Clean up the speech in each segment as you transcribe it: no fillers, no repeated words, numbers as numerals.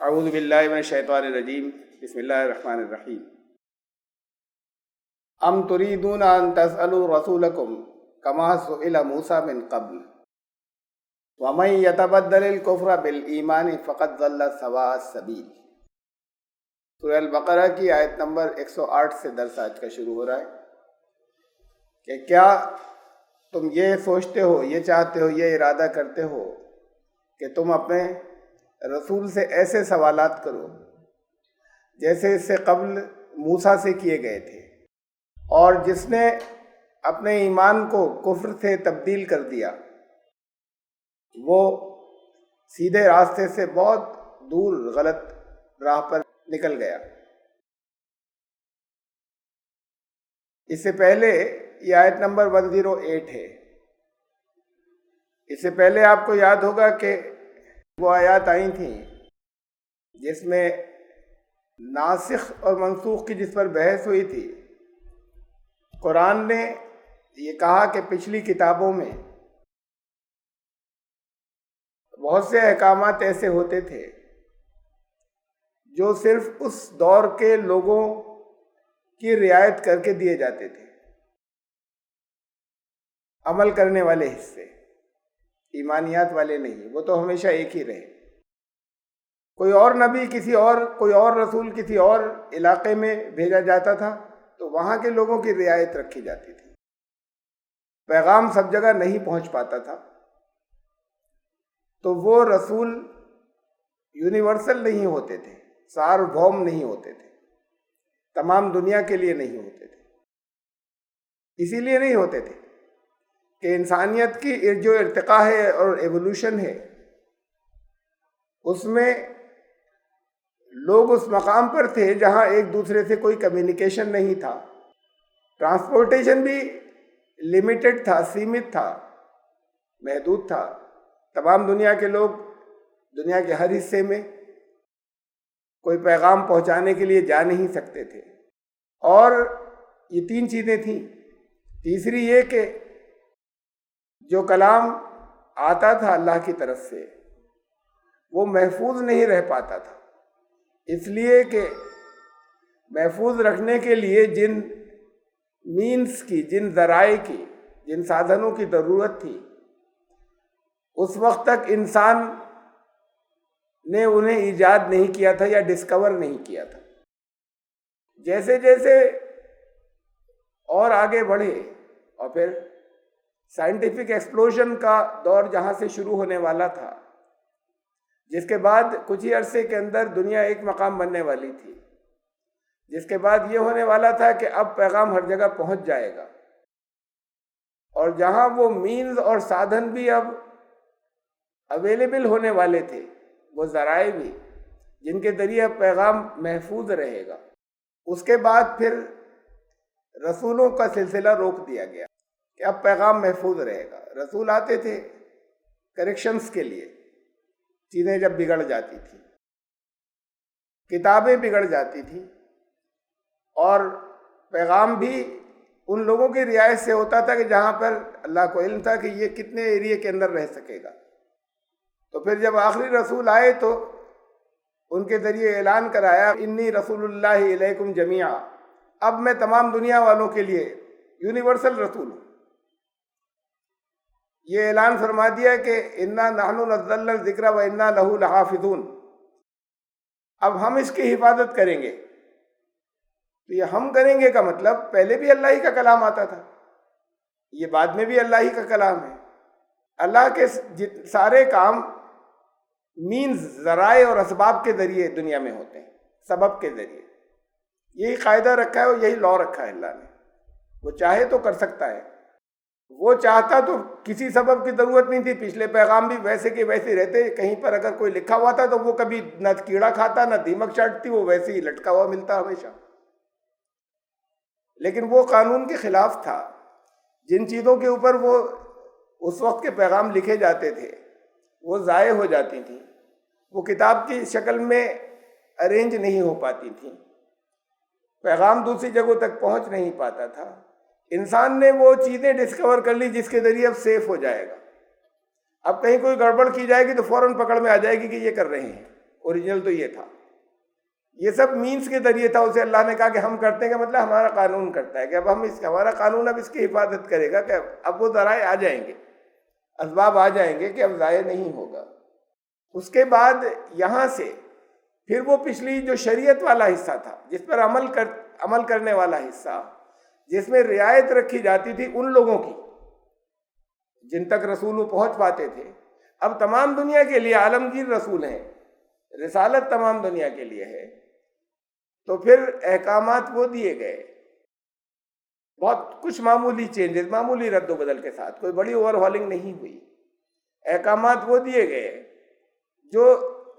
اعوذ باللہ من الشیطان الرجیم بسم اللہ الرحمن الرحیم ام تریدون ان تسألوا رسولکم کما سئل موسیٰ من قبل ومن یتبدل الکفر بالایمان فقد ضل سواء السبیل۔ سورہ البقرہ کی آیت نمبر 108 سے درس آج کا شروع ہو رہا ہے کہ کیا تم یہ سوچتے ہو، یہ چاہتے ہو، یہ ارادہ کرتے ہو کہ تم اپنے رسول سے ایسے سوالات کرو جیسے اس سے قبل موسیٰ سے کیے گئے تھے، اور جس نے اپنے ایمان کو کفر سے تبدیل کر دیا وہ سیدھے راستے سے بہت دور غلط راہ پر نکل گیا۔ اس سے پہلے یہ آیت نمبر 108 ہے۔ اس سے پہلے آپ کو یاد ہوگا کہ وہ آیات آئی تھیں جس میں ناسخ اور منسوخ کی جس پر بحث ہوئی تھی۔ قرآن نے یہ کہا کہ پچھلی کتابوں میں بہت سے احکامات ایسے ہوتے تھے جو صرف اس دور کے لوگوں کی رعایت کر کے دیے جاتے تھے، عمل کرنے والے حصے، ایمانیات والے نہیں، وہ تو ہمیشہ ایک ہی رہے۔ کوئی اور نبی کوئی اور رسول کسی اور علاقے میں بھیجا جاتا تھا تو وہاں کے لوگوں کی رعایت رکھی جاتی تھی، پیغام سب جگہ نہیں پہنچ پاتا تھا، تو وہ رسول یونیورسل نہیں ہوتے تھے، ساروبھوم نہیں ہوتے تھے، تمام دنیا کے لیے نہیں ہوتے تھے۔ اسی لیے نہیں ہوتے تھے کہ انسانیت کی جو ارتقاء ہے اور ایوولوشن ہے اس میں لوگ اس مقام پر تھے جہاں ایک دوسرے سے کوئی کمیونیکیشن نہیں تھا، ٹرانسپورٹیشن بھی لیمیٹڈ تھا، سیمت تھا، محدود تھا۔ تمام دنیا کے لوگ دنیا کے ہر حصے میں کوئی پیغام پہنچانے کے لیے جا نہیں سکتے تھے، اور یہ 3 چیزیں تھیں۔ تیسری یہ کہ جو کلام آتا تھا اللہ کی طرف سے وہ محفوظ نہیں رہ پاتا تھا، اس لیے کہ محفوظ رکھنے کے لیے جن مینز کی، جن ذرائع کی، جن سادھنوں کی ضرورت تھی اس وقت تک انسان نے انہیں ایجاد نہیں کیا تھا یا ڈسکور نہیں کیا تھا۔ جیسے جیسے اور آگے بڑھے، اور پھر سائنٹیفک ایکسپلوژن کا دور جہاں سے شروع ہونے والا تھا، جس کے بعد کچھ ہی عرصے کے اندر دنیا ایک مقام بننے والی تھی، جس کے بعد یہ ہونے والا تھا کہ اب پیغام ہر جگہ پہنچ جائے گا، اور جہاں وہ مینز اور سادھن بھی اب اویلیبل ہونے والے تھے، وہ ذرائع بھی جن کے ذریعے اب پیغام محفوظ رہے گا، اس کے بعد پھر رسولوں کا سلسلہ روک دیا گیا کہ اب پیغام محفوظ رہے گا۔ رسول آتے تھے کریکشنز کے لیے، چیزیں جب بگڑ جاتی تھیں، کتابیں بگڑ جاتی تھیں، اور پیغام بھی ان لوگوں کی رعایت سے ہوتا تھا کہ جہاں پر اللہ کو علم تھا کہ یہ کتنے ایریے کے اندر رہ سکے گا۔ تو پھر جب آخری رسول آئے تو ان کے ذریعے اعلان کرایا انی رسول اللہ علیکم جمیعا، اب میں تمام دنیا والوں کے لیے یونیورسل رسول ہوں۔ یہ اعلان فرما دیا کہ انا نحن نزلنا الذکر و انا لہ لحافظون، اب ہم اس کی حفاظت کریں گے۔ تو یہ ہم کریں گے کا مطلب پہلے بھی اللہ ہی کا کلام آتا تھا، یہ بعد میں بھی اللہ ہی کا کلام ہے۔ اللہ کے سارے کام مینز، ذرائع اور اسباب کے ذریعے دنیا میں ہوتے ہیں، سبب کے ذریعے۔ یہی قاعدہ رکھا ہے اور یہی لا رکھا ہے اللہ نے۔ وہ چاہے تو کر سکتا ہے، وہ چاہتا تو کسی سبب کی ضرورت نہیں تھی، پچھلے پیغام بھی ویسے کے ویسے رہتے، کہیں پر اگر کوئی لکھا ہوا تھا تو وہ کبھی نہ کیڑا کھاتا نہ دیمک چاٹتی، وہ ویسے ہی لٹکا ہوا ملتا ہمیشہ۔ لیکن وہ قانون کے خلاف تھا، جن چیزوں کے اوپر وہ اس وقت کے پیغام لکھے جاتے تھے وہ ضائع ہو جاتی تھیں، وہ کتاب کی شکل میں ارینج نہیں ہو پاتی تھیں، پیغام دوسری جگہوں تک پہنچ نہیں پاتا تھا۔ انسان نے وہ چیزیں ڈسکور کر لی جس کے ذریعے اب سیف ہو جائے گا۔ اب کہیں کوئی گڑبڑ کی جائے گی تو فوراً پکڑ میں آ جائے گی کہ یہ کر رہے ہیں، اوریجنل تو یہ تھا. یہ سب مینس کے ذریعے تھا. اسے اللہ نے کہا کہ ہم کرتے ہیں کہ مطلب ہمارا قانون کرتا ہے کہ اب ہمارا قانون اب اس کی حفاظت کرے گا کہ اب وہ ذرائع آ جائیں گے, اسباب آ جائیں گے کہ اب ضائع نہیں ہوگا. اس کے بعد یہاں سے پھر وہ پچھلی جو شریعت والا حصہ تھا, جس پر عمل کرنے والا حصہ, جس میں رعایت رکھی جاتی تھی ان لوگوں کی جن تک رسول پہنچ پاتے تھے, اب تمام دنیا کے لیے عالمگیر رسول ہیں, رسالت تمام دنیا کے لیے ہے. تو پھر احکامات وہ دیے گئے, بہت کچھ معمولی چینجز, معمولی رد و بدل کے ساتھ, کوئی بڑی اوور ہالنگ نہیں ہوئی. احکامات وہ دیے گئے جو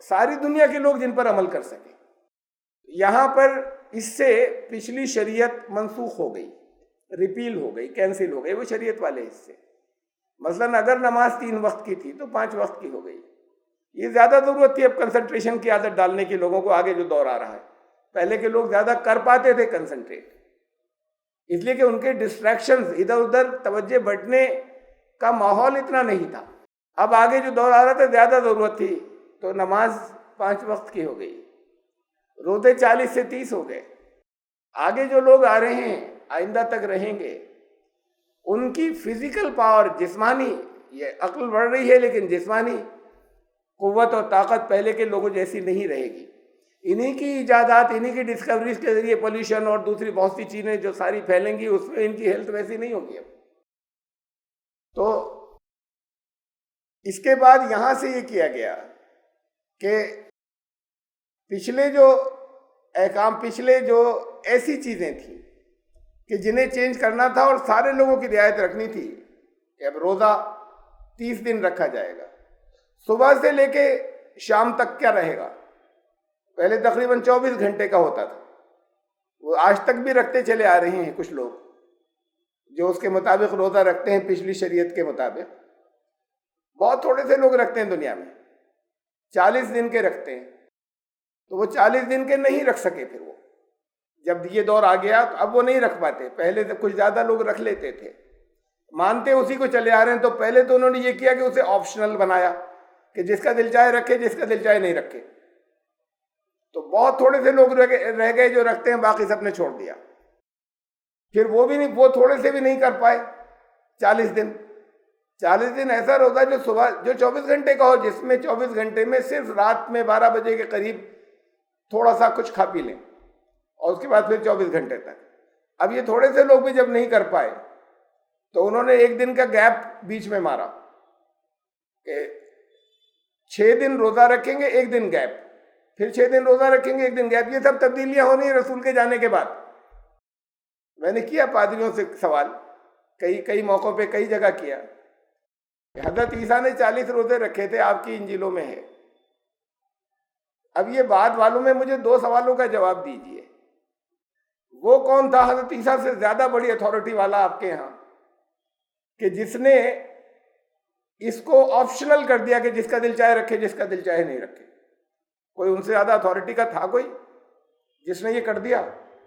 ساری دنیا کے لوگ جن پر عمل کر سکیں. یہاں پر اس سے پچھلی شریعت منسوخ ہو گئی, ریپیل ہو گئی, کینسل ہو گئی وہ شریعت والے حصے. مثلاً اگر نماز 3 وقت کی تھی تو 5 وقت کی ہو گئی. یہ زیادہ ضرورت تھی اب کنسنٹریشن کی عادت ڈالنے کی لوگوں کو, آگے جو دور آ رہا ہے. پہلے کے لوگ زیادہ کر پاتے تھے کنسنٹریٹ, اس لیے کہ ان کے ڈسٹریکشنز, ادھر ادھر توجہ بٹنے کا ماحول اتنا نہیں تھا. اب آگے جو دور آ رہا تھا زیادہ ضرورت تھی, تو نماز 5 وقت کی ہو گئی, روزے 40 سے 30 ہو گئے. آگے جو لوگ آ رہے ہیں, آئندہ تک رہیں گے, ان کی فزیکل پاور, جسمانی, یہ عقل بڑھ رہی ہے لیکن جسمانی قوت اور طاقت پہلے کے لوگوں جیسی نہیں رہے گی. انہی کی ایجادات, انہی کی ڈسکوریز کے ذریعے پولیوشن اور دوسری بہت سی چیزیں جو ساری پھیلیں گی, اس میں ان کی ہیلتھ ویسی نہیں ہوگی. اب تو اس کے بعد یہاں سے یہ کیا گیا کہ پچھلے جو احکام, پچھلے جو ایسی چیزیں تھیں کہ جنہیں چینج کرنا تھا اور سارے لوگوں کی رعایت رکھنی تھی, کہ اب روزہ 30 دن رکھا جائے گا, صبح سے لے کے شام تک کیا رہے گا. پہلے تقریباً 24 گھنٹے کا ہوتا تھا, وہ آج تک بھی رکھتے چلے آ رہے ہیں کچھ لوگ جو اس کے مطابق روزہ رکھتے ہیں پچھلی شریعت کے مطابق. بہت تھوڑے سے لوگ رکھتے ہیں دنیا میں, 40 دن کے رکھتے ہیں. تو وہ 40 دن کے نہیں رکھ سکے. پھر وہ جب یہ دور آ گیا تو اب وہ نہیں رکھ پاتے. پہلے تو کچھ زیادہ لوگ رکھ لیتے تھے, مانتے اسی کو چلے آ رہے ہیں. تو پہلے تو انہوں نے یہ کیا کہ اسے آپشنل بنایا کہ جس کا دل چاہے رکھے, جس کا دل چاہے نہیں رکھے. تو بہت تھوڑے سے لوگ رہ گئے جو رکھتے ہیں, باقی سب نے چھوڑ دیا. پھر وہ بھی نہیں, وہ تھوڑے سے بھی نہیں کر پائے 40 دن. 40 دن ایسا روزہ جو صبح جو 24 گھنٹے کا ہو, جس میں 24 گھنٹے میں صرف رات میں 12 بجے کے قریب تھوڑا سا کچھ کھا پی لیں, اور اس کے بعد پھر 24 گھنٹے تک. اب یہ تھوڑے سے لوگ بھی جب نہیں کر پائے تو انہوں نے 1 دن کا گیپ بیچ میں مارا کہ 6 دن روزہ رکھیں گے, 1 دن گیپ, پھر 6 دن روزہ رکھیں گے, 1 دن گیپ. یہ سب تبدیلیاں ہونی ہیں رسول کے جانے کے بعد. میں نے کیا پادریوں سے سوال, کئی موقعوں پہ کئی جگہ کیا. حضرت عیسیٰ نے 40 روزے رکھے تھے, آپ کی انجیلوں میں ہے. اب یہ بعد والوں میں مجھے 2 سوالوں کا جواب دیجئے. وہ کون تھا حضرت عیسیٰ سے زیادہ بڑی اتھارٹی والا آپ کے ہاں, کہ جس نے اس کو آپشنل کر دیا کہ جس کا دل چاہے رکھے, جس کا دل چاہے نہیں رکھے؟ کوئی ان سے زیادہ اتھارٹی کا تھا کوئی جس نے یہ کر دیا؟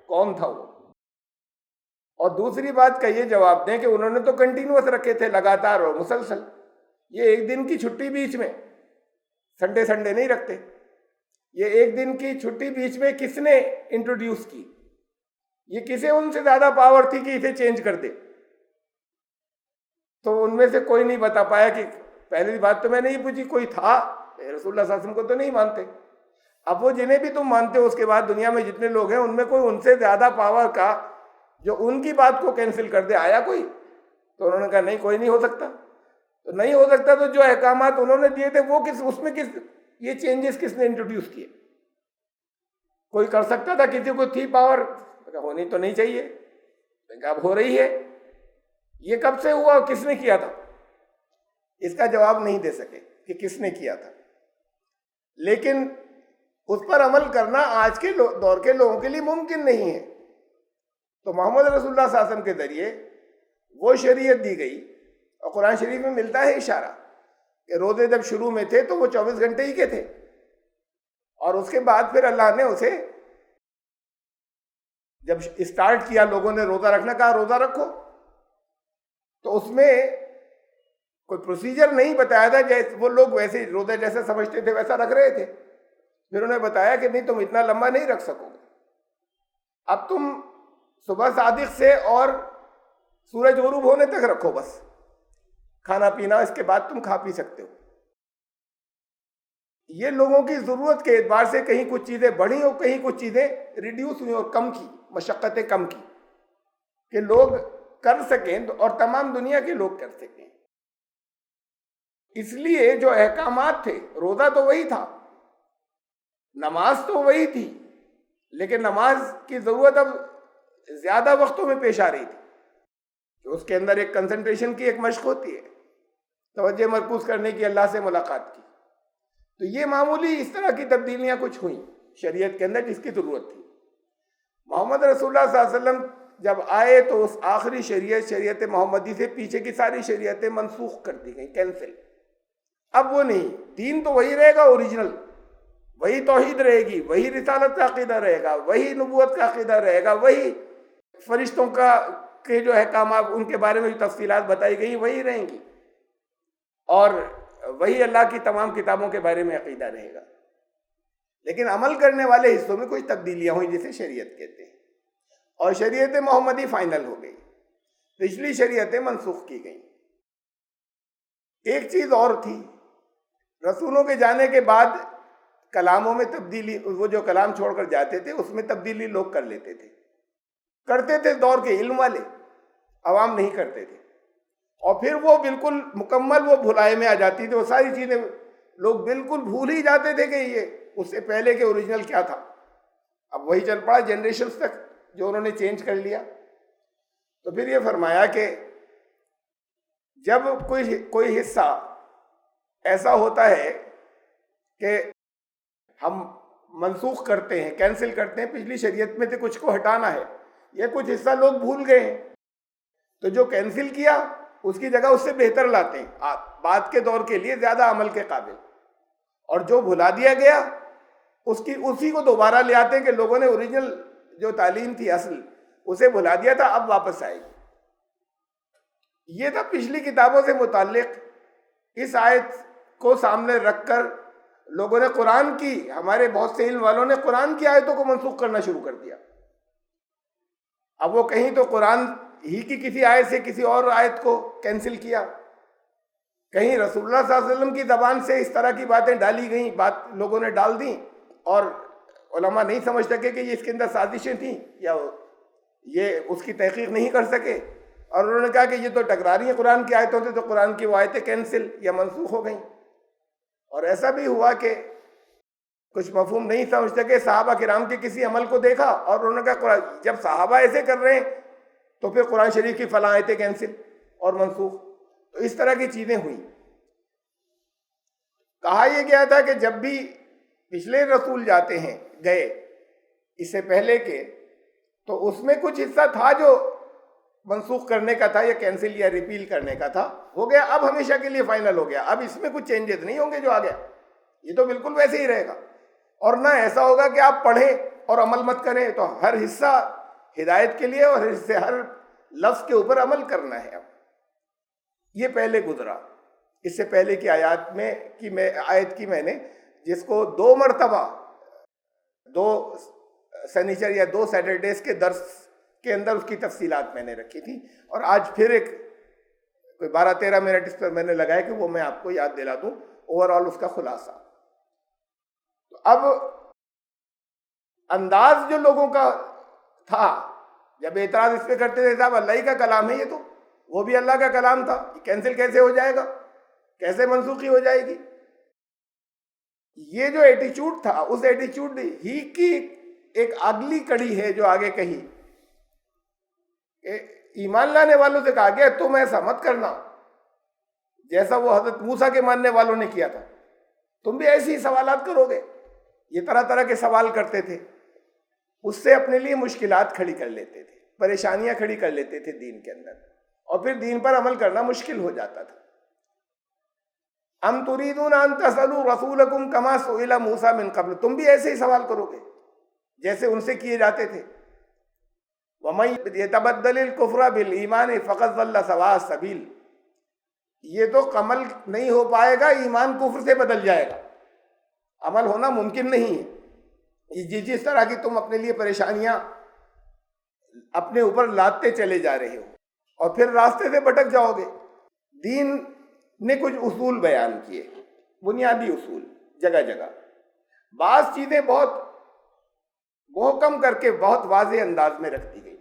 کون تھا وہ؟ اور دوسری بات کا یہ جواب دیں کہ انہوں نے تو کنٹینیوس رکھے تھے, لگاتار اور مسلسل. یہ 1 دن کی چھٹی بیچ میں, سنڈے نہیں رکھتے. یہ 1 دن کی چھٹی بیچ میں کس نے انٹروڈیوس کی؟ یہ کسے ان سے زیادہ پاور تھی کہ اسے چینج کر دے؟ تو ان میں سے کوئی نہیں بتا پایا. کہ پہلی بات تو میں نے یہ پوچھی, کوئی تھا؟ رسول اللہ صلی اللہ علیہ وسلم کو تو نہیں مانتے. اب وہ جنہیں بھی تم مانتے ہو, اس کے بعد دنیا میں جتنے لوگ ہیں ان میں کوئی ان سے زیادہ پاور کا جو ان کی بات کو کینسل کر دے آیا کوئی؟ تو انہوں نے کہا نہیں, کوئی نہیں ہو سکتا. تو نہیں ہو سکتا تو جو احکامات انہوں نے دیے تھے وہ اس میں یہ چینجز کس نے انٹروڈیوس کیے؟ کوئی کر سکتا تھا, کسی کو تھی پاور؟ ہونی تو نہیں چاہیے, اب ہو رہی ہے. یہ کب سے ہوا اور کس نے کیا تھا؟ اس کا جواب نہیں دے سکے کہ کس نے کیا تھا. لیکن اس پر عمل کرنا آج کے دور کے لوگوں کے لیے ممکن نہیں ہے. تو محمد رسول اللہ صلی اللہ علیہ وسلم کے ذریعے وہ شریعت دی گئی, اور قرآن شریف میں ملتا ہے اشارہ کہ روزے جب شروع میں تھے تو وہ 24 گھنٹے ہی کے تھے, اور اس کے بعد پھر اللہ نے اسے جب اسٹارٹ کیا, لوگوں نے روزہ رکھنا کہا روزہ رکھو, تو اس میں کوئی پروسیجر نہیں بتایا تھا. جیسے وہ لوگ ویسے روزہ جیسے سمجھتے تھے ویسا رکھ رہے تھے. پھر انہیں بتایا کہ نہیں، تم اتنا لمبا نہیں رکھ سکو گے، اب تم صبح صادق سے اور سورج غروب ہونے تک رکھو بس کھانا پینا، اس کے بعد تم کھا پی سکتے ہو۔ یہ لوگوں کی ضرورت کے اعتبار سے کہیں کچھ چیزیں بڑھی اور کہیں کچھ چیزیں ریڈیوس ہوئی اور کم کی، مشقتیں کم کی کہ لوگ کر سکیں اور تمام دنیا کے لوگ کر سکیں۔ اس لیے جو احکامات تھے، روزہ تو وہی تھا، نماز تو وہی تھی، لیکن نماز کی ضرورت اب زیادہ وقتوں میں پیش آ رہی تھی کہ اس کے اندر ایک کنسنٹریشن کی ایک مشق ہوتی ہے، توجہ مرکوز کرنے کی، اللہ سے ملاقات کی۔ تو یہ معمولی اس طرح کی تبدیلیاں کچھ ہوئیں شریعت کے اندر جس کی ضرورت تھی۔ محمد رسول اللہ صلی اللہ علیہ وسلم جب آئے تو اس آخری شریعت محمدی سے پیچھے کی ساری شریعتیں منسوخ کر دی گئیں، کینسل۔ اب وہ نہیں، دین تو وہی رہے گا، اوریجنل وہی توحید رہے گی، وہی رسالت کا عقیدہ رہے گا، وہی نبوت کا عقیدہ رہے گا، وہی فرشتوں کے جو احکامات ان کے بارے میں جو تفصیلات بتائی گئی وہی رہیں گی، اور وہی اللہ کی تمام کتابوں کے بارے میں عقیدہ رہے گا۔ لیکن عمل کرنے والے حصوں میں کچھ تبدیلیاں ہوئیں جسے شریعت کہتے ہیں، اور شریعت محمدی فائنل ہو گئی، پچھلی شریعتیں منسوخ کی گئیں۔ ایک چیز اور تھی، رسولوں کے جانے کے بعد کلاموں میں تبدیلی، وہ جو کلام چھوڑ کر جاتے تھے اس میں تبدیلی لوگ کر لیتے تھے، کرتے تھے دور کے علم والے، عوام نہیں کرتے تھے، اور پھر وہ بالکل مکمل وہ بھلائے میں آ جاتی تھی، وہ ساری چیزیں لوگ بالکل بھول ہی جاتے تھے کہ یہ اس سے پہلے کے اوریجنل کیا تھا۔ اب وہی چل پڑا جنریشنز تک جو انہوں نے چینج کر لیا۔ تو پھر یہ فرمایا کہ جب کوئی حصہ ایسا ہوتا ہے کہ ہم منسوخ کرتے ہیں، کینسل کرتے ہیں، پچھلی شریعت میں سے کچھ کو ہٹانا ہے، یہ کچھ حصہ لوگ بھول گئے ہیں، تو جو کینسل کیا اس کی جگہ اس سے بہتر لاتے ہیں، بعد کے دور کے لیے زیادہ عمل کے قابل، اور جو بھلا دیا گیا اسی کو دوبارہ لے آتے ہیں کہ لوگوں نے اوریجنل جو تعلیم تھی اصل اسے بھلا دیا تھا، اب واپس آئے گی۔ یہ تھا پچھلی کتابوں سے متعلق۔ اس آیت کو سامنے رکھ کر لوگوں نے قرآن کی، ہمارے بہت سے علم والوں نے قرآن کی آیتوں کو منسوخ کرنا شروع کر دیا۔ اب وہ کہیں تو قرآن ہی کی کسی آیت سے کسی اور آیت کو کینسل کیا، کہیں رسول اللہ صلی اللہ علیہ وسلم کی زبان سے اس طرح کی باتیں ڈالی گئیں، لوگوں نے ڈال دیں، اور علماء نہیں سمجھ سکے کہ یہ اس کے اندر سازشیں تھیں یا یہ اس کی تحقیق نہیں کر سکے، اور انہوں نے کہا کہ یہ تو ٹکرا رہی ہیں قرآن کی آیتوں سے، تو قرآن کی وہ آیتیں کینسل یا منسوخ ہو گئیں۔ اور ایسا بھی ہوا کہ کچھ مفہوم نہیں سمجھ سکے، صحابہ کرام کے کسی عمل کو دیکھا اور انہوں نے کہا جب صحابہ ایسے کر رہے ہیں تو پھر قرآن شریف کی فلاں آیتیں کینسل اور منسوخ۔ تو اس طرح کی چیزیں ہوئیں۔ کہا یہ گیا تھا کہ جب بھی پچھلے رسول جاتے ہیں، گئے اس سے پہلے کے، تو اس میں کچھ حصہ تھا جو منسوخ کرنے کا تھا یا کینسل یا ریپیل کرنے کا تھا، ہو گیا، اب ہمیشہ کے لیے فائنل ہو گیا، اب اس میں کچھ چینجز نہیں ہوں گے جو آ گیا، یہ تو بالکل ویسے ہی رہے گا۔ اور نہ ایسا ہوگا کہ آپ پڑھیں اور عمل مت کریں، تو ہر حصہ ہدایت کے لیے اور ہر لفظ کے اوپر عمل کرنا ہے۔ اب یہ پہلے گزرا، اس سے پہلے کی آیت کی میں نے جس کو 2 مرتبہ 2 سنیچر یا 2 سیٹرڈیز کے درس کے اندر اس کی تفصیلات میں نے رکھی تھی، اور آج پھر ایک کوئی 12-13 منٹ اس پر میں نے لگایا کہ وہ میں آپ کو یاد دلا دوں اوور آل اس کا خلاصہ۔ تو اب انداز جو لوگوں کا تھا، جب اعتراض اس پہ کرتے تھے صاحب اللہ ہی کا کلام ہے یہ، تو وہ بھی اللہ کا کلام تھا، کینسل کیسے ہو جائے گا، کیسے منسوخی ہو جائے گی؟ یہ جو ایٹیچیوڈ تھا، اس ایٹیچیوڈ ہی کی ایک اگلی کڑی ہے جو آگے کہی کہ ایمان لانے والوں سے کہا گیا تم ایسا مت کرنا جیسا وہ حضرت موسیٰ کے ماننے والوں نے کیا تھا، تم بھی ایسی ہی سوالات کرو گے۔ یہ طرح طرح کے سوال کرتے تھے، اس سے اپنے لیے مشکلات کھڑی کر لیتے تھے، پریشانیاں کھڑی کر لیتے تھے دین کے اندر، اور پھر دین پر عمل کرنا مشکل ہو جاتا تھا۔ ام تريدون ان تسألوا رسولكم كما سئل موسیٰ من قبل، تم بھی ایسے ہی سوال کرو گے جیسے ان سے کیے جاتے تھے۔ وَمَن يَتَبَدَّلِ الْكُفْرَ بِالْإِيمَانِ فَقَدْ ضَلَّ سَوَاءَ السَّبِيلِ، یہ تو عمل نہیں ہو پائے گا، ایمان کفر سے بدل جائے گا۔ عمل ہونا ممکن نہیں ہے. جس طرح کی تم اپنے لیے پریشانیاں اپنے اوپر لاتے چلے جا رہے ہو اور پھر راستے سے بھٹک جاؤ گے. دین نے کچھ اصول بیان کیے، بنیادی اصول جگہ جگہ. بعض چیزیں بہت محکم کر کے بہت واضح انداز میں رکھ دی گئی،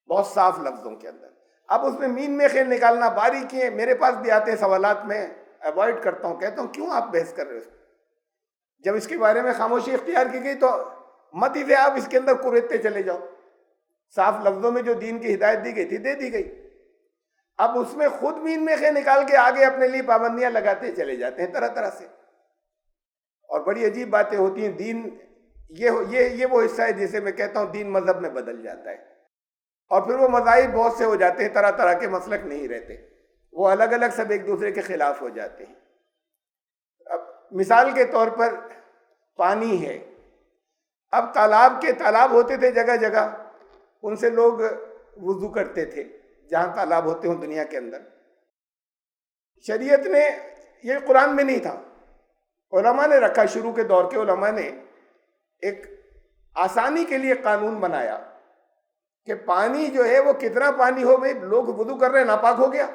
بہت صاف لفظوں کے اندر. اب اس میں مین میں خیل نکالنا باریکی ہے. میرے پاس بھی آتے ہیں سوالات، میں اوائڈ کرتا ہوں، کہتا ہوں کیوں آپ بحث کر رہے ہو؟ جب اس کے بارے میں خاموشی اختیار کی گئی تو مت ہی سے آپ اس کے اندر کریدتے چلے جاؤ. صاف لفظوں میں جو دین کی ہدایت دی گئی تھی دے دی گئی. اب اس میں خود مین میں خیل نکال کے آگے اپنے لیے پابندیاں لگاتے چلے جاتے ہیں طرح طرح سے، اور بڑی عجیب باتیں ہوتی ہیں. دین یہ وہ حصہ ہے جسے میں کہتا ہوں دین مذہب میں بدل جاتا ہے، اور پھر وہ مذاہب بہت سے ہو جاتے ہیں، طرح طرح کے مسلک نہیں رہتے، وہ الگ الگ سب ایک دوسرے کے خلاف ہو جاتے ہیں. اب مثال کے طور پر پانی ہے. اب تالاب ہوتے تھے جگہ جگہ، ان سے لوگ وضو کرتے تھے جہاں تالاب ہوتے ہوں دنیا کے اندر. شریعت نے، یہ قرآن میں نہیں تھا، علماء نے رکھا. شروع کے دور کے علماء نے ایک آسانی کے لیے قانون بنایا کہ پانی جو ہے وہ کتنا پانی ہو، بھائی لوگ وضو کر رہے ہیں ناپاک ہو گیا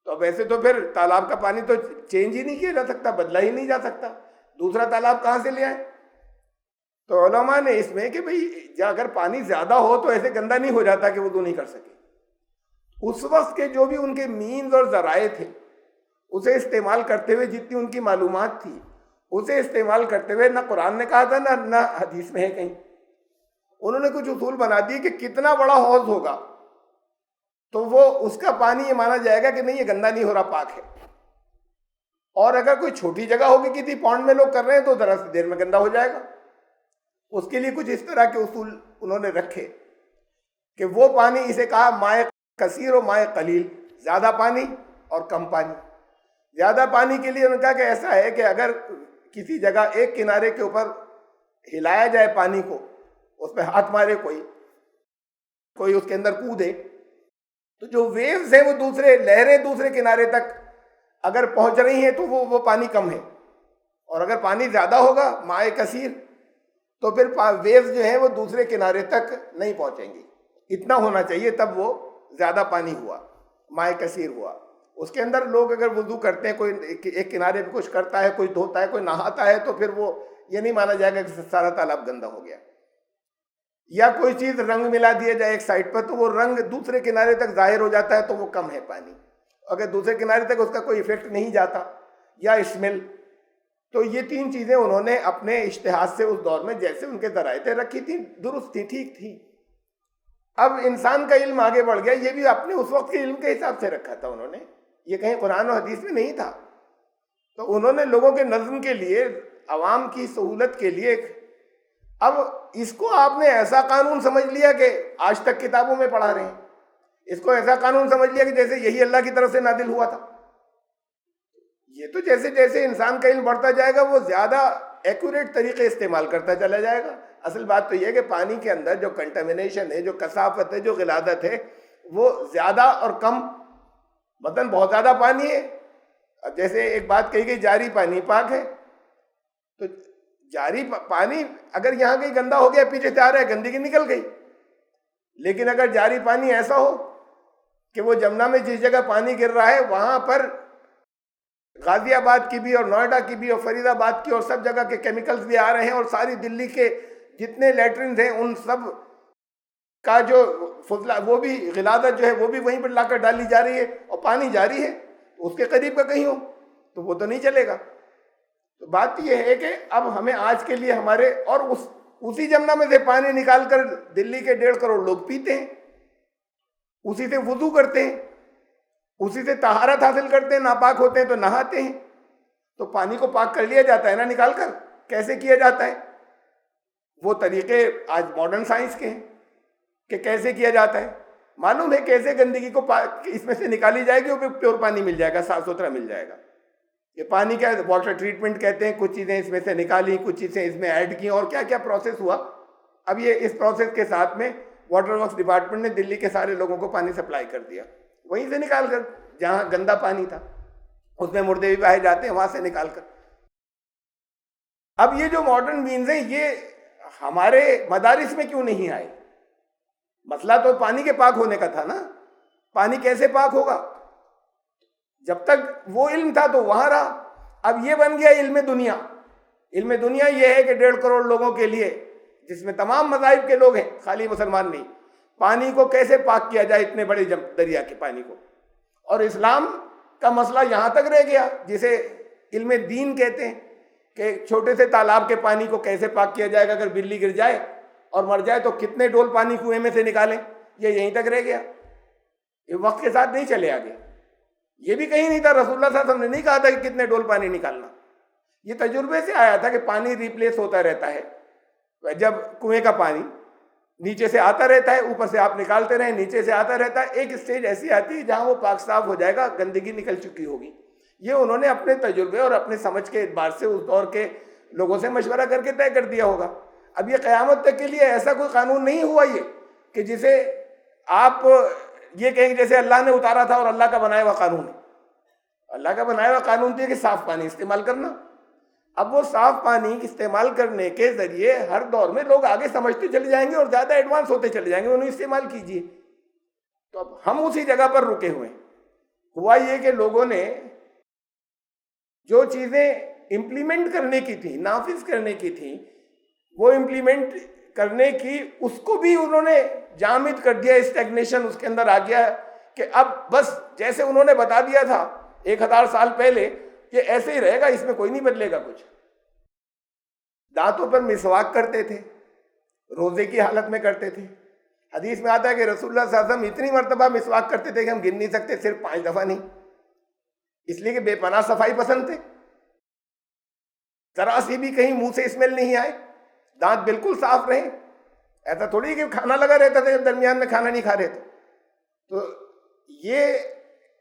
تو ویسے تو پھر تالاب کا پانی تو چینج ہی نہیں کیا جا سکتا، بدلا ہی نہیں جا سکتا، دوسرا تالاب کہاں سے لے آئے؟ تو علماء نے اس میں کہ بھئی اگر پانی زیادہ ہو تو ایسے گندا نہیں ہو جاتا کہ وضو نہیں کر سکے. اس وقت کے جو بھی ان کے مینز اور ذرائع تھے اسے استعمال کرتے ہوئے، جتنی ان کی معلومات تھی اسے استعمال کرتے ہوئے، نہ قرآن نے کہا تھا نہ حدیث میں ہے کہیں، انہوں نے کچھ اصول بنا دیے کہ کتنا بڑا حوض ہوگا تو وہ اس کا پانی یہ مانا جائے گا کہ نہیں یہ گندا نہیں ہو رہا، پاک ہے. اور اگر کوئی چھوٹی جگہ ہوگی کسی پونڈ میں لوگ کر رہے ہیں تو ذرا سی دیر میں گندا ہو جائے گا. اس کے لیے کچھ اس طرح کے اصول انہوں نے رکھے کہ وہ پانی، اسے کہا مائع کثیر و مائع قلیل، زیادہ پانی اور کم پانی. زیادہ پانی کے لیے انہوں نے کہا کہ ایسا ہے کہ اگر کسی جگہ ایک کنارے کے اوپر ہلایا جائے پانی کو، اس پہ ہاتھ مارے کوئی اس کے اندر کودے، تو جو ویوز ہیں وہ لہریں دوسرے کنارے تک اگر پہنچ رہی ہیں تو وہ پانی کم ہے. اور اگر پانی زیادہ ہوگا مائع کثیر تو پھر ویوز جو ہیں وہ دوسرے کنارے تک نہیں پہنچیں گی. اتنا ہونا چاہیے تب وہ زیادہ پانی ہوا، مائع کثیر ہوا. اس کے اندر لوگ اگر وضو کرتے ہیں، کوئی ایک کنارے پہ کچھ کرتا ہے، کوئی دھوتا ہے، کوئی نہاتا ہے، تو پھر وہ یہ نہیں مانا جائے گا کہ سارا تالاب گندا ہو گیا. یا کوئی چیز رنگ ملا دیا جائے ایک سائڈ پر تو وہ رنگ دوسرے کنارے تک ظاہر ہو جاتا ہے تو وہ کم ہے پانی. اگر دوسرے کنارے تک اس کا کوئی ایفیکٹ نہیں جاتا، یا اسمیل. تو یہ تین چیزیں انہوں نے اپنے اجتہاد سے اس دور میں جیسے ان کے ذرائع رکھی تھیں، درست تھی، ٹھیک تھی. اب انسان کا علم آگے بڑھ گیا، یہ بھی اپنے اس وقت کے علم کے حساب سے رکھا تھا انہوں نے، یہ کہیں قرآن و حدیث میں نہیں تھا. تو انہوں نے لوگوں کے نظم کے لیے، عوام کی سہولت کے لیے، اب اس کو آپ نے ایسا قانون سمجھ لیا کہ آج تک کتابوں میں پڑھا رہے ہیں. اس کو ایسا قانون سمجھ لیا کہ جیسے یہی اللہ کی طرف سے نازل ہوا تھا. یہ تو جیسے جیسے انسان کا علم بڑھتا جائے گا وہ زیادہ ایکوریٹ طریقے استعمال کرتا چلا جائے گا. اصل بات تو یہ ہے کہ پانی کے اندر جو کنٹامینیشن ہے، جو کثافت ہے، جو غلاظت ہے، وہ زیادہ اور کم، مثلاً بہت زیادہ پانی ہے. اب جیسے ایک بات کہی گئی جاری پانی پاک ہے، تو جاری پانی اگر یہاں کہیں گندا ہو گیا، پیچھے سے آ رہا ہے، گندگی نکل گئی. لیکن اگر جاری پانی ایسا ہو کہ وہ جمنا میں جس جگہ پانی گر رہا ہے وہاں پر غازی آباد کی بھی اور نوئیڈا کی بھی اور فرید آباد کی اور سب جگہ کے کیمیکلز بھی آ رہے ہیں، اور ساری دلی کے جتنے لیٹرنز ہیں ان سب کا جو فضلہ، وہ بھی غلاظت جو ہے وہ بھی وہیں پر لا کر ڈالی جا رہی ہے، اور پانی جاری ہے اس کے قریب کا کہیں ہو تو وہ تو نہیں چلے گا. تو بات یہ ہے کہ اب ہمیں آج کے لیے ہمارے، اور اسی جمنا میں سے پانی نکال کر دلی کے 1.5 کروڑ لوگ پیتے ہیں، اسی سے وضو کرتے ہیں، اسی سے طہارت حاصل کرتے ہیں، ناپاک ہوتے ہیں تو نہاتے ہیں. تو پانی کو پاک کر لیا جاتا ہے نا نکال کر. کیسے کیا جاتا ہے؟ وہ طریقے آج ماڈرن سائنس کے ہیں کہ کیسے کیا جاتا ہے. معلوم ہے کیسے گندگی کو اس میں سے نکالی جائے گی اور پھر پیور پانی مل جائے گا، صاف ستھرا مل جائے گا. یہ پانی کا واٹر ٹریٹمنٹ کہتے ہیں. کچھ چیزیں اس میں سے نکالی، کچھ چیزیں اس میں ایڈ کی، اور کیا کیا پروسیس ہوا. اب یہ اس پروسیس کے ساتھ میں واٹر ورکس ڈپارٹمنٹ نے دلی کے سارے لوگوں کو پانی سپلائی کر دیا، وہیں سے نکال کر، جہاں گندا پانی تھا اس میں مردے بھی پائے جاتے ہیں وہاں سے نکال کر. اب یہ جو ماڈرن مینز ہیں یہ ہمارے مدارس میں کیوں نہیں آئے؟ مسئلہ تو پانی کے پاک ہونے کا تھا نا. پانی کیسے پاک ہوگا؟ جب تک وہ علم تھا تو وہاں رہا. اب یہ بن گیا علم دنیا. علم دنیا یہ ہے کہ 1.5 کروڑ لوگوں کے لیے، جس میں تمام مذاہب کے لوگ ہیں، خالی مسلمان نہیں، پانی کو کیسے پاک کیا جائے، اتنے بڑے دریا کے پانی کو. اور اسلام کا مسئلہ یہاں تک رہ گیا جسے علم دین کہتے ہیں کہ چھوٹے سے تالاب کے پانی کو کیسے پاک کیا جائے گا. اگر بلی گر جائے اور مر جائے تو کتنے ڈول پانی کنویں میں سے نکالیں، یہ یہیں تک رہ گیا. یہ وقت کے ساتھ نہیں چلے آگے. یہ بھی کہیں نہیں تھا، رسول اللہ صلی اللہ علیہ وسلم نے نہیں کہا تھا کہ کتنے ڈول پانی نکالنا. یہ تجربے سے آیا تھا کہ پانی ریپلیس ہوتا رہتا ہے. جب کنویں کا پانی نیچے سے آتا رہتا ہے، اوپر سے آپ نکالتے رہیں، نیچے سے آتا رہتا ہے، ایک اسٹیج ایسی آتی ہے جہاں وہ پاک صاف ہو جائے گا، گندگی نکل چکی ہوگی. یہ انہوں نے اپنے تجربے اور اپنے سمجھ کے اعتبار سے اس دور کے لوگوں سے مشورہ کر کے طے کر دیا ہوگا. اب یہ قیامت تک کے لیے ایسا کوئی قانون نہیں ہوا یہ کہ جسے آپ یہ کہیں کہ جیسے اللہ نے اتارا تھا اور اللہ کا بنایا ہوا قانون ہے. اللہ کا بنایا ہوا قانون تھا کہ صاف پانی استعمال کرنا. اب وہ صاف پانی استعمال کرنے کے ذریعے ہر دور میں لوگ آگے سمجھتے چلے جائیں گے اور زیادہ ایڈوانس ہوتے چلے جائیں گے، انہیں استعمال کیجیے. تو اب ہم اسی جگہ پر رکے ہوئے ہیں. ہوا یہ کہ لوگوں نے جو چیزیں امپلیمنٹ کرنے کی تھی، نافذ کرنے کی تھی، وہ امپلیمنٹ کرنے کی اس کو بھی انہوں نے جامد کر دیا. اسٹیگنیشن اس کے اندر آ گیا کہ اب بس جیسے انہوں نے بتا دیا تھا 1000 سال پہلے کہ ایسے ہی رہے گا، اس میں کوئی نہیں بدلے گا کچھ. دانتوں پر مسواک کرتے تھے، روزے کی حالت میں کرتے تھے. حدیث میں آتا ہے کہ رسول اللہ صلی اللہ علیہ وسلم اتنی مرتبہ مسواک کرتے تھے کہ ہم گن نہیں سکتے، صرف 5 دفعہ نہیں. اس لیے کہ بے پناہ صفائی پسند تھے. ذرا سی بھی کہیں منہ سے اسمیل نہیں آئے، دانت بالکل صاف رہیں. ایسا تھوڑی کہ کھانا لگا رہتا تھا جب درمیان میں کھانا نہیں کھا رہے تھے. تو یہ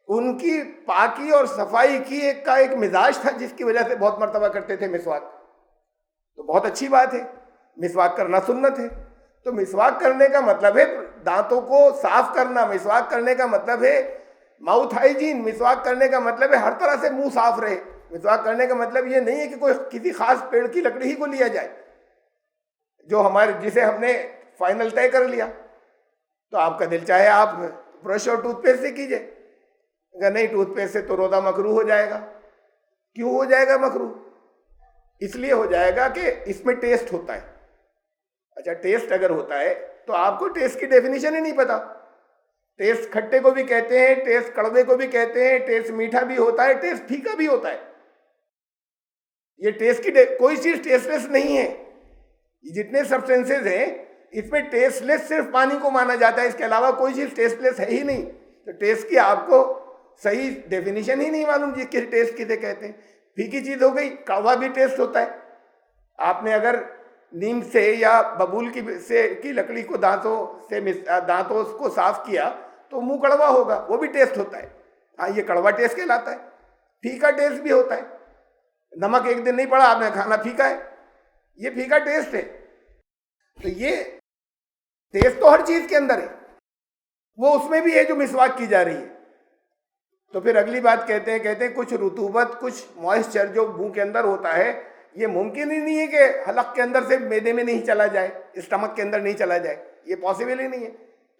ان کی پاکی اور صفائی کی ایک مزاج تھا جس کی وجہ سے بہت مرتبہ کرتے تھے مسواک. تو بہت اچھی بات ہے، مسواک کرنا سنت ہے. تو مسواک کرنے کا مطلب ہے دانتوں کو صاف کرنا. مسواک کرنے کا مطلب ہے ماؤتھ ہائیجین. مسواک کرنے کا مطلب ہے ہر طرح سے منہ صاف رہے. مسواک کرنے کا مطلب یہ نہیں ہے کہ کوئی کسی خاص پیڑ کی لکڑی ہی کو لیا جائے جو جسے ہم نے فائنل طے کر لیا. تو آپ کا دل چاہے آپ برش اور ٹوتھ پیسٹ سے کیجئے، اگر نہیں ٹوتھ پیسٹ سے تو روزہ مکروہ ہو جائے گا. کیوں ہو جائے گا مکروہ؟ اس لیے ہو جائے گا کہ اس میں ٹیسٹ ہوتا ہے. اچھا ٹیسٹ اگر ہوتا ہے تو آپ کو ٹیسٹ کی ڈیفینیشن ہی نہیں پتا. ٹیسٹ کھٹے کو بھی کہتے ہیں، ٹیسٹ کڑوے کو بھی کہتے ہیں، ٹیسٹ میٹھا بھی ہوتا ہے، ٹیسٹ پھیکا بھی ہوتا ہے. یہ ٹیسٹ کی کوئی چیز ٹیسٹ لیس نہیں ہے. یہ جتنے سبسٹینسز ہیں اس میں ٹیسٹ لیس صرف پانی کو مانا جاتا ہے، اس کے علاوہ کوئی چیز ٹیسٹ لیس ہے ہی نہیں. تو ٹیسٹ کی آپ کو صحیح ڈیفینیشن ہی نہیں معلوم جی کہ ٹیسٹ کسے کہتے ہیں. پھیکی چیز ہو گئی. کڑوا بھی ٹیسٹ ہوتا ہے. آپ نے اگر نیم سے یا ببول کی لکڑی کو دانتوں کو صاف کیا تو منہ کڑوا ہوگا، وہ بھی ٹیسٹ ہوتا ہے. ہاں یہ کڑوا ٹیسٹ کہلاتا ہے. پھیکا ٹیسٹ بھی ہوتا ہے. نمک ایک دن نہیں پڑا آپ نے کھانا پھیکا ہے، یہ پھیکا ٹیسٹ ہے. تو یہ ٹیسٹ تو ہر چیز کے اندر ہے، وہ اس میں بھی ہے جو مسواک کی جا رہی ہے. تو پھر اگلی بات کہتے ہیں کچھ رطوبت، کچھ موئسچر جو منہ کے اندر ہوتا ہے، یہ ممکن ہی نہیں ہے کہ حلق کے اندر سے معدے میں نہیں چلا جائے، اسٹمک کے اندر نہیں چلا جائے. یہ پاسبل ہی نہیں ہے.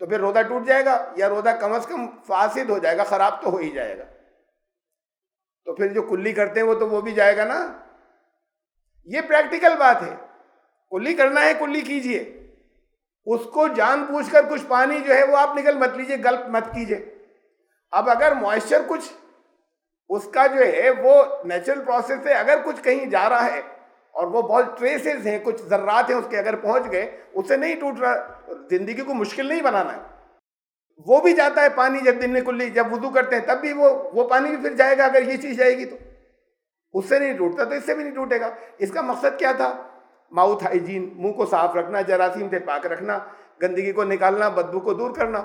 تو پھر روزہ ٹوٹ جائے گا یا روزہ کم از کم فاسد ہو جائے گا، خراب تو ہو ہی جائے گا. تو پھر جو کلی کرتے ہیں وہ بھی جائے گا نا. یہ پریکٹیکل بات ہے. کلی کرنا ہے کلی کیجئے. اس کو جان بوجھ کر کچھ پانی جو ہے وہ آپ نکل مت لیجئے، گلپ مت کیجئے. اب اگر موئسچر کچھ اس کا جو ہے وہ نیچرل پروسیس سے اگر کچھ کہیں جا رہا ہے اور وہ بہت ٹریسز ہیں، کچھ ذرات ہیں اس کے، اگر پہنچ گئے اس سے نہیں ٹوٹ رہا. زندگی کو مشکل نہیں بنانا ہے. وہ بھی جاتا ہے پانی جب دن میں کلی، جب وضو کرتے ہیں تب بھی وہ پانی بھی پھر جائے گا. اگر یہ چیز جائے گی تو اس سے نہیں ٹوٹتا تو اس سے بھی نہیں ٹوٹے گا. اس کا مقصد کیا تھا؟ ماؤتھ ہائیجین، منہ کو صاف رکھنا، جراثیم سے پاک رکھنا، گندگی کو نکالنا، بدبو کو دور کرنا.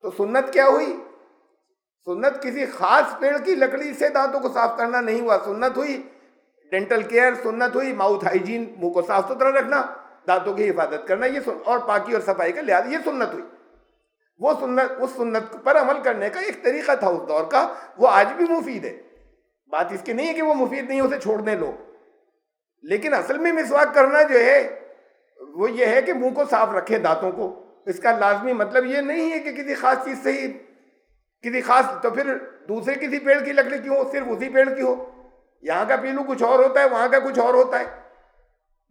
تو سنت کیا ہوئی؟ سنت کسی خاص پیڑ کی لکڑی سے دانتوں کو صاف کرنا نہیں ہوا. سنت ہوئی ڈینٹل کیئر، سنت ہوئی ماؤتھ ہائیجین، منہ کو صاف ستھرا رکھنا، دانتوں کی حفاظت کرنا، یہ اور پاکی اور صفائی کا لحاظ، یہ سنت ہوئی. وہ سنت، اس سنت پر عمل کرنے کا ایک طریقہ تھا اس دور کا، وہ آج بھی مفید ہے. بات اس کی نہیں ہے کہ وہ مفید نہیں ہے اسے چھوڑ دیں لوگ. لیکن اصل میں مسواک کرنا جو ہے وہ یہ ہے کہ منہ کو صاف رکھیں، دانتوں کو. اس کا لازمی مطلب یہ نہیں ہے کہ کسی خاص چیز سے ہی کسی خاص، تو پھر دوسرے کسی پیڑ کی لکڑی کیوں ہو، صرف اسی پیڑ کی ہو. یہاں کا پیلو کچھ اور ہوتا ہے، وہاں کا کچھ اور ہوتا ہے،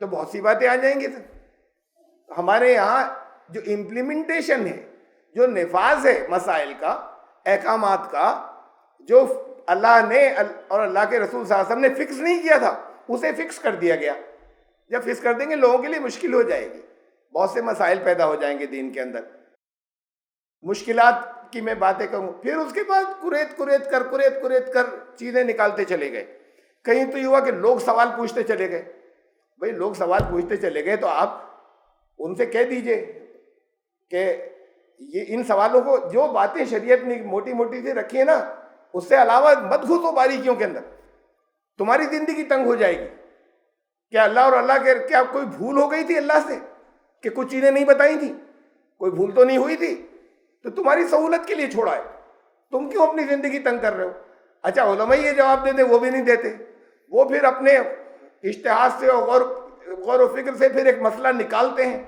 تو بہت سی باتیں آ جائیں گی. ہمارے یہاں جو امپلیمنٹیشن ہے، جو نفاذ ہے مسائل کا، احکامات کا، جو اللہ نے اور اللہ کے رسول صلی اللہ علیہ وسلم نے فکس نہیں کیا تھا، اسے فکس کر دیا گیا. جب فکس کر دیں گے لوگوں کے لیے مشکل ہو جائے گی، بہت سے مسائل پیدا ہو جائیں گے دین کے اندر. مشکلات کی میں باتیں کروں، پھر اس کے بعد کریت کر چیزیں نکالتے چلے گئے. کہیں تو یہ ہوا کہ لوگ سوال پوچھتے چلے گئے. بھئی لوگ سوال پوچھتے چلے گئے تو آپ ان سے کہہ دیجئے کہ یہ ان سوالوں کو، جو باتیں شریعت نے موٹی موٹی سے رکھی ہیں نا، اس سے علاوہ مت گھسو باریکیوں کے اندر، تمہاری زندگی تنگ ہو جائے گی. کیا اللہ اور اللہ کے کیا کوئی بھول ہو گئی تھی اللہ سے کہ کچھ چیزیں نہیں بتائی تھی؟ کوئی بھول تو نہیں ہوئی تھی؟ تو تمہاری سہولت کے لیے چھوڑا ہے، تم کیوں اپنی زندگی تنگ کر رہے ہو؟ اچھا علماء یہ جواب دیتے، وہ بھی نہیں دیتے. وہ پھر اپنے اجتہاد سے اور غور و فکر سے پھر ایک مسئلہ نکالتے ہیں،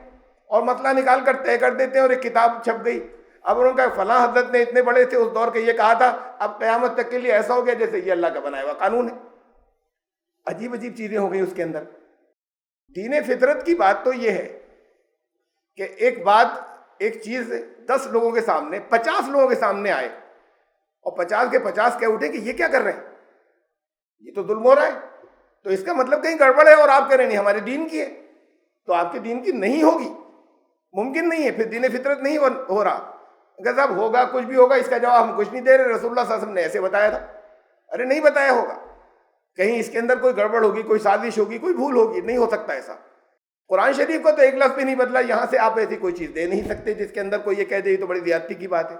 اور مسئلہ نکال کر طے کر دیتے ہیں، اور ایک کتاب چھپ گئی. اب انہوں کا فلاں حضرت نے اتنے بڑے تھے اس دور کے یہ کہا تھا، اب قیامت تک کے لیے ایسا ہو گیا جیسے یہ اللہ کا بنایا ہوا قانون ہے. عجیب عجیب چیزیں ہو گئی اس کے اندر. دین فطرت کی بات تو یہ ہے کہ ایک چیز 10 لوگوں کے سامنے، 50 لوگوں کے سامنے آئے، اور 50 کے 50 کہہ اٹھے کہ یہ کیا کر رہے ہیں، یہ تو ظلم ہو رہا ہے. تو اس کا مطلب کہیں گڑبڑ ہے، اور آپ کہہ رہے نہیں ہمارے دین کی ہے. تو آپ کے دین کی نہیں ہوگی، ممکن نہیں ہے، پھر دین فطرت نہیں ہو رہا. اگر صاحب ہوگا، کچھ بھی ہوگا، اس کا جواب ہم کچھ نہیں دے رہے، رسول اللہ صلی اللہ علیہ وسلم نے ایسے بتایا تھا. ارے نہیں بتایا ہوگا، کہیں اس کے اندر کوئی گڑبڑ ہوگی، کوئی سازش ہوگی، کوئی بھول ہوگی. نہیں ہو سکتا ایسا. قرآن شریف کو تو ایک لفظ بھی نہیں بدلا. یہاں سے آپ ایسی کوئی چیز دے نہیں سکتے جس کے اندر کوئی یہ کہہ دے تو بڑی زیادتی کی بات ہے.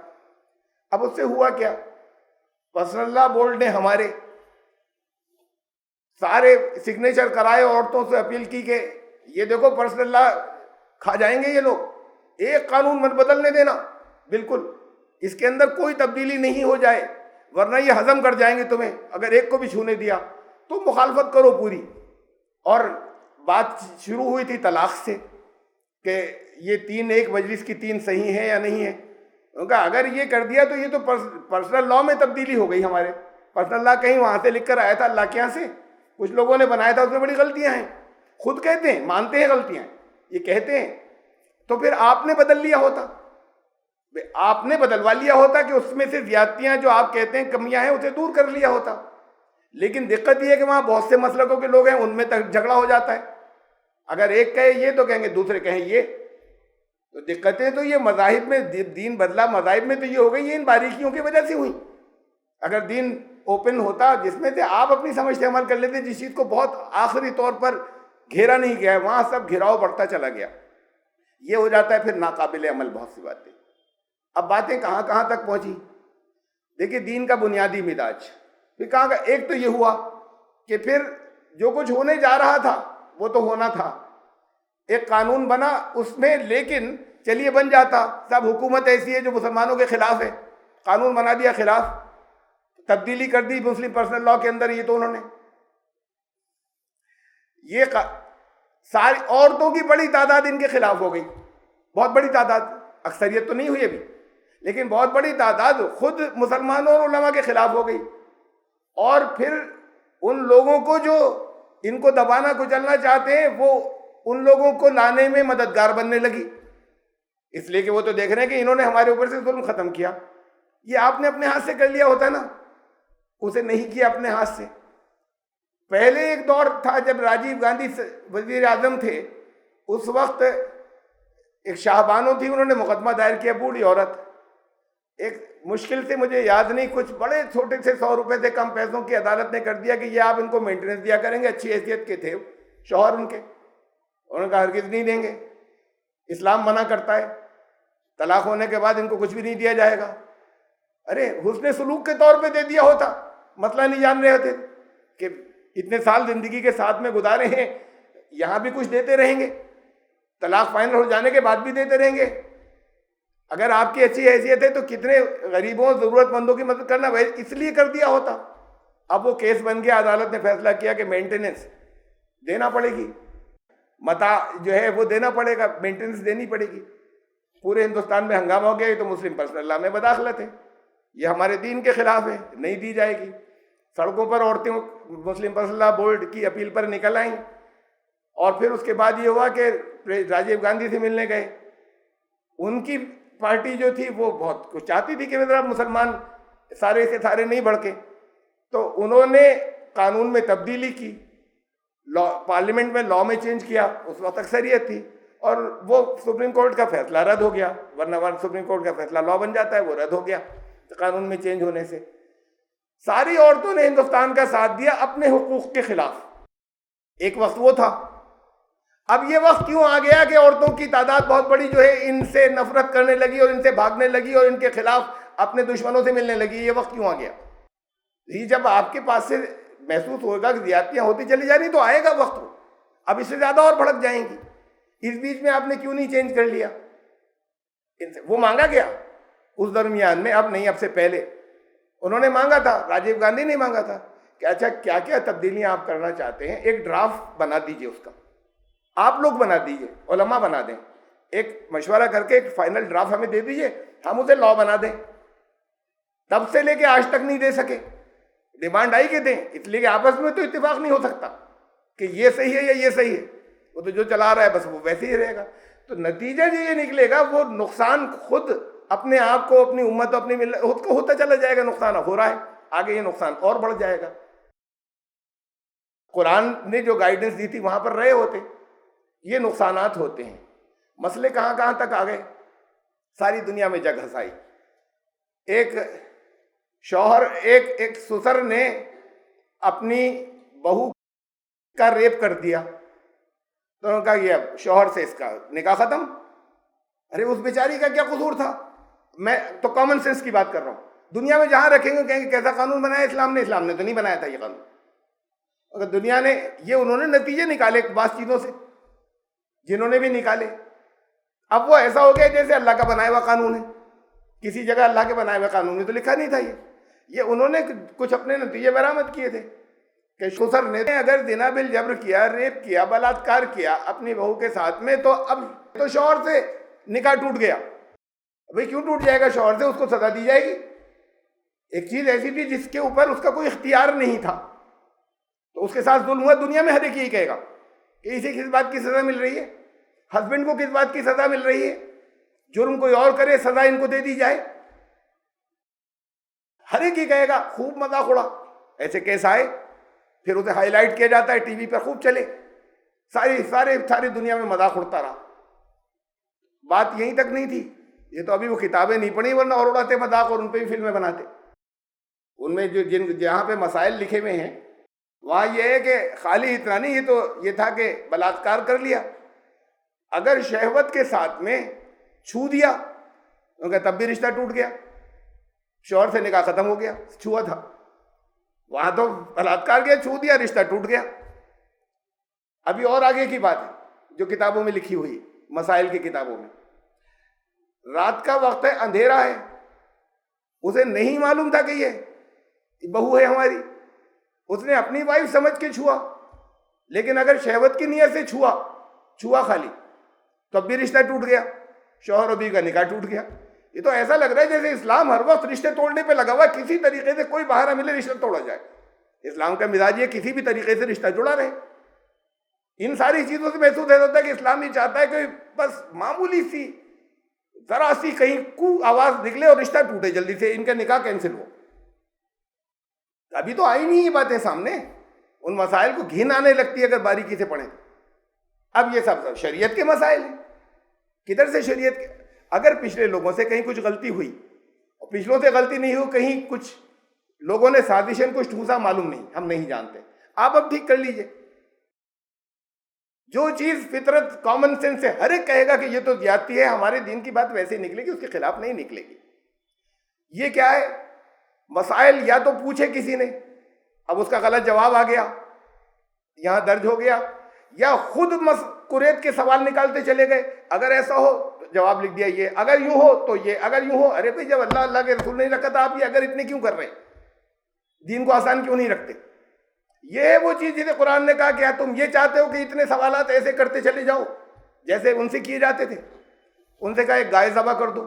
اب اس سے ہوا کیا؟ پرسنل لا بورڈ نے ہمارے سارے سگنیچر کرائے، عورتوں سے اپیل کی کہ یہ دیکھو پرسنل لا کھا جائیں گے یہ لوگ، ایک قانون مت بدلنے دینا، بالکل اس کے اندر کوئی تبدیلی نہیں ہو جائے، ورنہ یہ ہضم کر جائیں گے تمہیں. اگر ایک کو بھی چھونے دیا تو مخالفت کرو پوری. اور بات شروع ہوئی تھی طلاق سے کہ یہ 3 ایک مجلس کی 3 صحیح ہے یا نہیں ہے. ان کا اگر یہ کر دیا تو یہ تو پرسنل لا میں تبدیلی ہو گئی. ہمارے پرسنل لا کہیں وہاں سے لکھ کر آیا تھا اللہ کے یہاں سے، کچھ لوگوں نے بنایا تھا، اس میں بڑی غلطیاں ہیں، خود کہتے ہیں، مانتے ہیں غلطیاں، یہ کہتے ہیں. تو پھر آپ نے بدل لیا ہوتا، آپ نے بدلوا لیا ہوتا کہ اس میں سے زیادتیاں جو آپ کہتے ہیں کمیاں ہیں اسے دور کر لیا ہوتا. لیکن دقت یہ ہے کہ وہاں بہت سے مسلکوں کے لوگ ہیں، ان میں تک جھگڑا ہو جاتا ہے. اگر ایک کہے یہ تو کہیں گے دوسرے کہیں یہ. تو دقتیں تو یہ مذاہب میں، دین بدلا مذاہب میں تو یہ ہو گئی، یہ ان باریکیوں کی وجہ سے ہوئی. اگر دین اوپن ہوتا جس میں سے آپ اپنی سمجھ سے عمل کر لیتے، جس چیز کو بہت آخری طور پر گھیرا نہیں گیا ہے وہاں سب گھیراؤ بڑھتا چلا گیا، یہ ہو جاتا ہے پھر ناقابل عمل بہت سی باتیں. اب باتیں کہاں کہاں تک پہنچی. دیکھیے دین کا بنیادی مزاج پھر کہاں کا، ایک تو یہ ہوا کہ پھر جو کچھ ہونے جا رہا تھا وہ تو ہونا تھا، ایک قانون بنا اس میں، لیکن چلیے بن جاتا، سب حکومت ایسی ہے جو مسلمانوں کے خلاف ہے، قانون بنا دیا خلاف، تبدیلی کر دی مسلم پرسنل لا کے اندر. یہ تو انہوں نے یہ ساری عورتوں کی بڑی تعداد ان کے خلاف ہو گئی، بہت بڑی تعداد، اکثریت تو نہیں ہوئی ابھی لیکن بہت بڑی تعداد خود مسلمانوں اور علماء کے خلاف ہو گئی. اور پھر ان لوگوں کو جو ان کو دبانا کچلنا چاہتے ہیں وہ ان لوگوں کو لانے میں مددگار بننے لگی، اس لیے کہ وہ تو دیکھ رہے ہیں کہ انہوں نے ہمارے اوپر سے ظلم ختم کیا. یہ آپ نے اپنے ہاتھ سے کر لیا ہوتا نا، اسے نہیں کیا اپنے ہاتھ سے. پہلے ایک دور تھا جب راجیو گاندھی وزیر اعظم تھے، اس وقت ایک شاہ بانو تھی، انہوں نے مقدمہ دائر کیا، بوڑھی عورت، ایک مشکل سے مجھے یاد نہیں، کچھ بڑے چھوٹے سے 100 روپے سے کم پیسوں کی عدالت نے کر دیا کہ یہ آپ ان کو مینٹیننس دیا کریں گے. اچھی حیثیت کے تھے شوہر ان کے، انہوں نے کہا ہرگز نہیں دیں گے، اسلام منع کرتا ہے، طلاق ہونے کے بعد ان کو کچھ بھی نہیں دیا جائے گا. ارے حسن سلوک کے طور پہ دے دیا ہوتا، مسئلہ نہیں جان رہے ہوتے کہ اتنے سال زندگی کے ساتھ میں گزارے ہیں، یہاں بھی کچھ دیتے رہیں گے، طلاق فائنل ہو جانے کے بعد بھی دیتے رہیں گے. اگر آپ کی اچھی حیثیت ہے تو کتنے غریبوں ضرورت مندوں کی مدد کرنا، اس لیے کر دیا ہوتا. اب وہ کیس بن گیا، عدالت نے فیصلہ کیا کہ مینٹیننس دینا پڑے گی، متاع جو ہے وہ دینا پڑے گا، مینٹیننس دینی پڑے گی. پورے ہندوستان میں ہنگامہ ہو گیا، یہ تو مسلم پرسنل لاء میں مداخلت ہے، یہ ہمارے دین کے خلاف ہے، نہیں دی جائے گی. سڑکوں پر عورتیں مسلم پرسنل لاء بورڈ کی اپیل پر نکل آئیں، اور پھر اس کے بعد یہ ہوا کہ راجیو گاندھی سے ملنے گئے. ان کی پارٹی جو تھی وہ بہت کچھ چاہتی تھی کہ ذرا مسلمان سارے کے سارے نہیں بڑھ کے، تو انہوں نے قانون میں تبدیلی کی، پارلیمنٹ میں لاء میں چینج کیا، اس وقت اکثریت تھی، اور وہ سپریم کورٹ کا فیصلہ رد ہو گیا، ورنہ سپریم کورٹ کا فیصلہ لاء بن جاتا ہے، وہ رد ہو گیا قانون میں چینج ہونے سے. ساری عورتوں نے ہندوستان کا ساتھ دیا اپنے حقوق کے خلاف. ایک وقت وہ تھا. اب یہ وقت کیوں آ گیا کہ عورتوں کی تعداد بہت بڑی جو ہے ان سے نفرت کرنے لگی اور ان سے بھاگنے لگی اور ان کے خلاف اپنے دشمنوں سے ملنے لگی؟ یہ وقت کیوں آ گیا؟ یہ جب آپ کے پاس سے محسوس ہوگا کہ زیادتیاں ہوتی چلی جا رہی تو آئے گا وقت، اب اس سے زیادہ اور بھڑک جائیں گی. اس بیچ میں آپ نے کیوں نہیں چینج کر لیا؟ وہ مانگا گیا اس درمیان میں، اب نہیں، اب سے پہلے انہوں نے مانگا تھا، راجیو گاندھی نے مانگا تھا کہ اچھا کیا کیا تبدیلیاں آپ کرنا چاہتے ہیں، ایک ڈرافٹ بنا دیجئے، اس کا آپ لوگ بنا دیجئے، علماء بنا دیں، ایک مشورہ کر کے ایک فائنل ڈرافٹ ہمیں دے دیجئے، ہم اسے لاء بنا دیں. تب سے لے کے آج تک نہیں دے سکے. ڈیمانڈ آئی کہ دیں، اس لیے کہ آپس میں تو اتفاق نہیں ہو سکتا کہ یہ صحیح ہے یا یہ صحیح ہے، وہ تو جو چلا رہا ہے بس وہ ویسے ہی رہے گا. تو نتیجہ جو یہ نکلے گا وہ نقصان خود اپنے آپ کو، اپنی امت، اپنی ملت خود کو ہوتا چلا جائے گا. نقصان ہو رہا ہے، آگے یہ نقصان اور بڑھ جائے گا. قرآن نے جو گائیڈنس دی تھی وہاں پر رہے ہوتے. یہ نقصانات ہوتے ہیں. مسئلے کہاں کہاں تک آ گئے، ساری دنیا میں جگ ہنسائی. ایک شوہر، ایک سسر نے اپنی بہو کا ریپ کر دیا، تو انہوں نے کہا یہ اب شوہر سے اس کا نکاح ختم. ارے اس بیچاری کا کیا قصور تھا؟ میں تو کامن سینس کی بات کر رہا ہوں. دنیا میں جہاں رکھیں گے کہیں گے کیسا قانون بنایا اسلام نے؟ اسلام نے تو نہیں بنایا تھا یہ قانون. اگر دنیا نے یہ، انہوں نے نتیجے نکالے بعض چیزوں سے، جنہوں نے بھی نکالے. اب وہ ایسا ہو گیا جیسے اللہ کا بنایا ہوا قانون ہے. کسی جگہ اللہ کے بنائے ہوئے قانون میں تو لکھا نہیں تھا یہ انہوں نے کچھ اپنے نتیجے برآمد کیے تھے کہ سسر نے اگر زنا بالجبر کیا، ریپ کیا، بلاತ್ಕಾರ کیا اپنی بہو کے ساتھ میں، تو اب تو شوہر سے نکاح ٹوٹ گیا. بھئی کیوں ٹوٹ جائے گا؟ شوہر سے اس کو سزا دی جائے گی. ایک چیز ایسی تھی جس کے اوپر اس کا کوئی اختیار نہیں تھا، تو اس کے ساتھ ظلم ہوا. دنیا میں ہر ایک یہی کہے گا کہ اسے کس بات کی سزا مل رہی ہے، ہسبینڈ کو کس بات کی سزا مل رہی ہے، جرم کوئی اور کرے سزا ان کو دے دی جائے. ہر ایک ہی کہے گا. خوب مذاق اڑا، ایسے کیس آئے، پھر اسے ہائی لائٹ کیا جاتا ہے، ٹی وی پر خوب چلے، ساری دنیا میں مذاق اڑتا رہا. بات یہیں تک نہیں تھی. یہ تو ابھی وہ کتابیں نہیں پڑھی، ورنہ اور اڑاتے مذاق اور ان پہ بھی فلمیں بناتے. ان میں جہاں پہ مسائل لکھے ہوئے ہیں وہاں یہ ہے کہ خالی اتنا نہیں، یہ تھا کہ بلاತ್ಕಾರ کر لیا، اگر شہوت کے ساتھ میں چھو دیا ان کا تب بھی رشتہ ٹوٹ گیا، شوہر سے نکاح ختم ہو گیا. چھوا تھا وہاں تو بلاತ್ಕಾರ کیا، چھو دیا، رشتہ ٹوٹ گیا. ابھی اور آگے کی بات ہے جو کتابوں میں لکھی ہوئی، مسائل کی کتابوں میں. رات کا وقت ہے، اندھیرا ہے، اسے نہیں معلوم تھا کہ یہ بہو ہے ہماری، اس نے اپنی وائف سمجھ کے چھوا، لیکن اگر شہوت کی نیت سے چھوا خالی، تب بھی رشتہ ٹوٹ گیا، شوہر و بیوی کا نکاح ٹوٹ گیا. یہ تو ایسا لگ رہا ہے جیسے اسلام ہر وقت رشتے توڑنے پہ لگا ہوا ہے، کسی طریقے سے کوئی بہانہ ملے رشتہ توڑا جائے. اسلام کا مزاج یہ کسی بھی طریقے سے رشتہ جڑا رہے. ان ساری چیزوں سے محسوس ہوتا ہے کہ اسلام یہ چاہتا ہے کہ بس معمولی سی ذرا سی کہیں کو آواز نکلے اور رشتہ ٹوٹے جلدی سے، ان کا نکاح کینسل ہو. ابھی تو آئی نہیں یہ باتیں سامنے، ان مسائل کو گھن آنے لگتی ہے اگر باریکی سے پڑھیں. اب یہ سب شریعت کے مسائل ہیں. کدھر سے شریعت کے؟ اگر پچھلے لوگوں سے کہیں کچھ غلطی ہوئی، اور پچھلوں سے غلطی نہیں ہوئی، کہیں کچھ لوگوں نے سازشن کچھ ٹھوسا، معلوم نہیں، ہم نہیں جانتے، آپ اب ٹھیک کر لیجئے. جو چیز فطرت کامن سینس سے ہر ایک کہے گا کہ یہ تو زیادتی ہے، ہمارے دین کی بات ویسے ہی نکلے گی، اس کے خلاف نہیں نکلے گی. یہ کیا ہے؟ مسائل یا تو پوچھے کسی نے، اب اس کا غلط جواب آ گیا، یہاں درج ہو گیا، یا خود قریت کے سوال نکالتے چلے گئے. اگر ایسا ہو تو جواب لکھ دیا یہ، اگر یوں ہو تو یہ، اگر یوں ہو. ارے بھائی جب اللہ کے رسول نہیں رکھا تھا آپ یہ اگر اتنے کیوں کر رہے ہیں؟ دین کو آسان کیوں نہیں رکھتے؟ یہ ہے وہ چیز جسے قرآن نے کہا کیا تم یہ چاہتے ہو کہ اتنے سوالات ایسے کرتے چلے جاؤ جیسے ان سے کیے جاتے تھے؟ ان سے کہا ایک گائے ذبح کر دو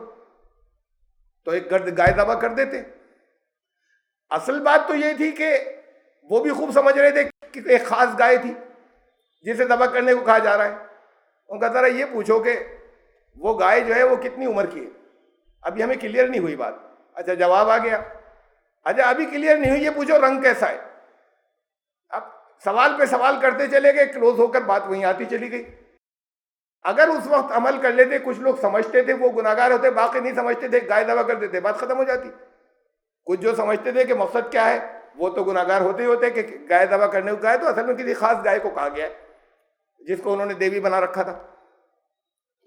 تو ایک گائے ذبح کر دیتے. اصل بات تو یہ تھی کہ وہ بھی خوب سمجھ رہے تھے کہ ایک خاص گائے تھی جسے ذبح کرنے کو کہا جا رہا ہے. ان کا ذرا یہ پوچھو کہ وہ گائے جو ہے وہ کتنی عمر کی ہے؟ ابھی ہمیں کلیئر نہیں ہوئی بات. اچھا جواب آ گیا. اچھا ابھی کلیئر نہیں ہوئی، یہ پوچھو رنگ کیسا ہے. اب سوال پہ سوال کرتے چلے گئے، کلوز ہو کر بات وہیں آتی چلی گئی. اگر اس وقت عمل کر لیتے، کچھ لوگ سمجھتے تھے وہ گناہگار ہوتے، باقی نہیں سمجھتے تھے، گائے ذبح کر دیتے، بات ختم ہو جاتی. کچھ جو سمجھتے تھے کہ مقصد کیا ہے وہ تو گناہگار ہوتے ہی ہوتے کہ گائے ذبح کرنے کو کہا ہے، تو اصل میں کسی خاص گائے کو کہا گیا ہے جس کو انہوں نے دیوی بنا رکھا تھا.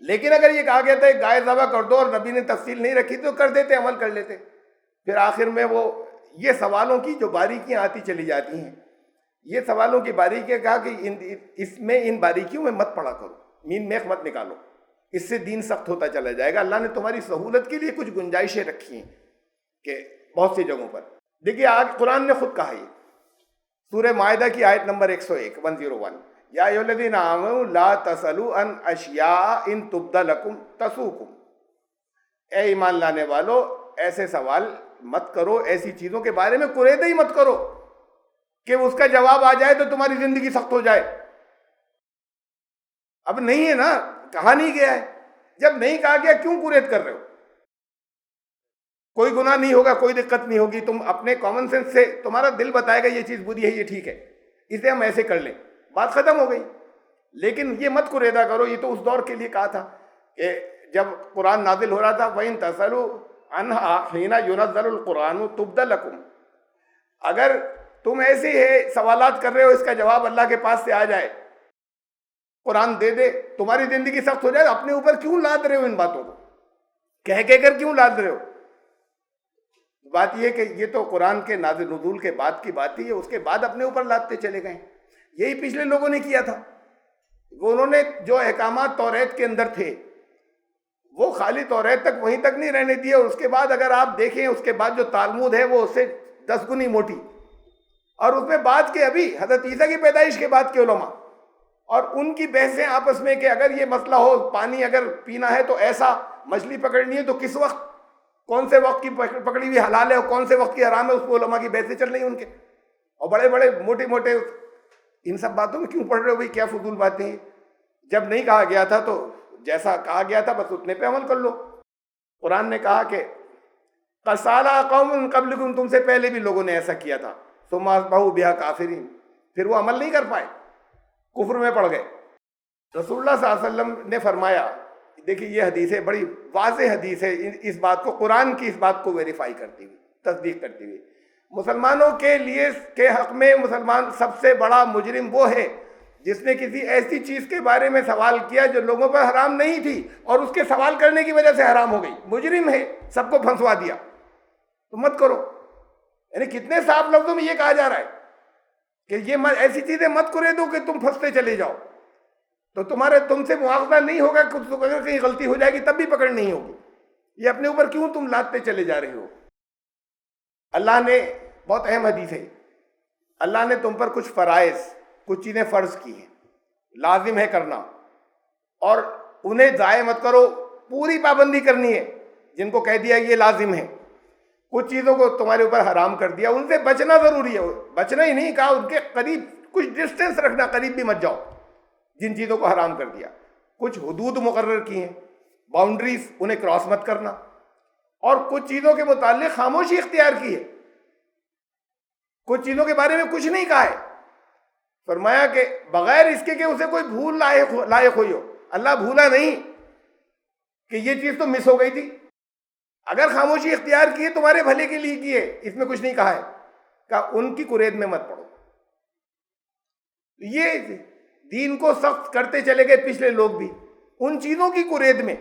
لیکن اگر یہ کہا گیا تھا کہ گائے ذبح کر دو اور نبی نے تفصیل نہیں رکھی تو کر دیتے، عمل کر لیتے. پھر آخر میں وہ یہ سوالوں کی جو باریکیاں آتی چلی جاتی ہیں، یہ سوالوں کی باریکیاں کہا کہ اس میں ان باریکیوں میں مت پڑا کرو، مین میخ مت نکالو، اس سے دین سخت ہوتا چلا جائے گا. اللہ نے تمہاری سہولت کے لیے کچھ گنجائشیں رکھی ہیں کہ بہت سی جگہوں پر. دیکھیے آج قرآن نے خود کہا، یہ سورہ مائدہ کی آیت نمبر 101 یا ایھا الذین آمنوا لا تسألوا عن اشیاء ان تبد لکم تسؤکم. اے ایمان لانے والو ایسے سوال مت کرو، ایسی چیزوں کے بارے میں قریدہ ہی مت کرو کہ اس کا جواب آ جائے تو تمہاری زندگی سخت ہو جائے. اب نہیں ہے نا، کہا نہیں گیا ہے. جب نہیں کہا گیا کیوں قرید کر رہے ہو؟ کوئی گناہ نہیں ہوگا، کوئی دقت نہیں ہوگی. تم اپنے کامن سینس سے، تمہارا دل بتائے گا یہ چیز بری ہے، یہ ٹھیک ہے، اسے ہم ایسے کر لیں، بات ختم ہو گئی. لیکن یہ مت قریدہ کرو. یہ تو اس دور کے لیے کہا تھا کہ جب قرآن نازل ہو رہا تھا وَإِن تَسْأَلُوا عَنْهَا حِينَ يُنَزَّلُ الْقُرْآنُ تُبْدَ لَكُمْ. اگر تم ایسے ہے سوالات کر رہے ہو، اس کا جواب اللہ کے پاس سے آ جائے، قرآن دے دے، تمہاری زندگی سخت ہو جائے، اپنے اوپر کیوں لاد رہے ہو ان باتوں کو؟ کہہ کر کیوں لاد رہے ہو؟ بات یہ کہ یہ تو قرآن کے نازل نزول کے بعد کی بات ہی ہے، اس کے بعد اپنے اوپر لادتے چلے گئے. یہی پچھلے لوگوں نے کیا تھا. وہ انہوں نے جو احکامات توریت کے اندر تھے وہ خالی توریت تک وہیں تک نہیں رہنے دیے، اور اس کے بعد اگر آپ دیکھیں اس کے بعد جو تالمود ہے وہ اس سے 10 گنی موٹی، اور اس میں بعد کے ابھی حضرت عیسیٰ کی پیدائش کے بعد کے علماء اور ان کی بحثیں آپس میں کہ اگر یہ مسئلہ ہو، پانی اگر پینا ہے تو ایسا، مچھلی پکڑنی ہے تو کس وقت، کون سے وقت کی پکڑی ہوئی حلال ہے اور کون سے وقت کی حرام ہے، اس کو علماء کی بحثیں چل رہی ہیں ان کے. اور بڑے بڑے موٹے موٹے ان سب باتوں میں کیوں پڑھ رہے ہو بھائی؟ کیا فضول باتیں ہیں؟ جب نہیں کہا گیا تھا تو جیسا کہا گیا تھا بس اتنے پہ عمل کر لو. قرآن نے کہا کہ قَدْ صَالَحَ قَوْمٌ قَبْلِكُمْ، تم سے پہلے بھی لوگوں نے ایسا کیا تھا، ثُمَّ أَصْبَحُوا بِهَا كَافِرِينَ، پھر وہ عمل نہیں کر پائے، کفر میں پڑ گئے. رسول اللہ صلی اللہ علیہ وسلم نے فرمایا، دیکھیے یہ حدیث ہے، بڑی واضح حدیث ہے، اس بات کو، قرآن کی اس بات کو ویریفائی کرتی ہوئی، تصدیق کرتی ہوئی. مسلمانوں کے لیے کے حق میں مسلمان سب سے بڑا مجرم وہ ہے جس نے کسی ایسی چیز کے بارے میں سوال کیا جو لوگوں پر حرام نہیں تھی اور اس کے سوال کرنے کی وجہ سے حرام ہو گئی. مجرم ہے، سب کو پھنسوا دیا. تو مت کرو. یعنی کتنے صاف لفظوں میں یہ کہا جا رہا ہے کہ یہ ایسی چیزیں مت کرے دو کہ تم پھنستے چلے جاؤ. تو تم سے مواخذہ نہیں ہوگا، اگر کہیں غلطی ہو جائے گی تب بھی پکڑ نہیں ہوگی. یہ اپنے اوپر کیوں تم لادتے چلے جا رہے ہو؟ اللہ نے، بہت اہم حدیث ہے، اللہ نے تم پر کچھ فرائض، کچھ چیزیں فرض کی ہیں، لازم ہے کرنا، اور انہیں ضائع مت کرو، پوری پابندی کرنی ہے. جن کو کہہ دیا یہ لازم ہے، کچھ چیزوں کو تمہارے اوپر حرام کر دیا، ان سے بچنا ضروری ہے. بچنا ہی نہیں کہا، ان کے قریب کچھ ڈسٹینس رکھنا، قریب بھی مت جاؤ. جن چیزوں کو حرام کر دیا، کچھ حدود مقرر کی ہیں، باؤنڈریز، انہیں کراس مت کرنا، اور کچھ چیزوں کے متعلق خاموشی اختیار کی ہے، کچھ چیزوں کے بارے میں کچھ نہیں کہا ہے. فرمایا کہ بغیر اس کے کہ اسے کوئی بھول لائق ہوئی ہو. اللہ بھولا نہیں کہ یہ چیز تو مس ہو گئی تھی. اگر خاموشی اختیار کی ہے تمہارے بھلے کے لیے کی ہے، اس میں کچھ نہیں کہا ہے. کہا ان کی قرید میں مت پڑو. یہ دین کو سخت کرتے چلے گئے پچھلے لوگ بھی ان چیزوں کی قرید میں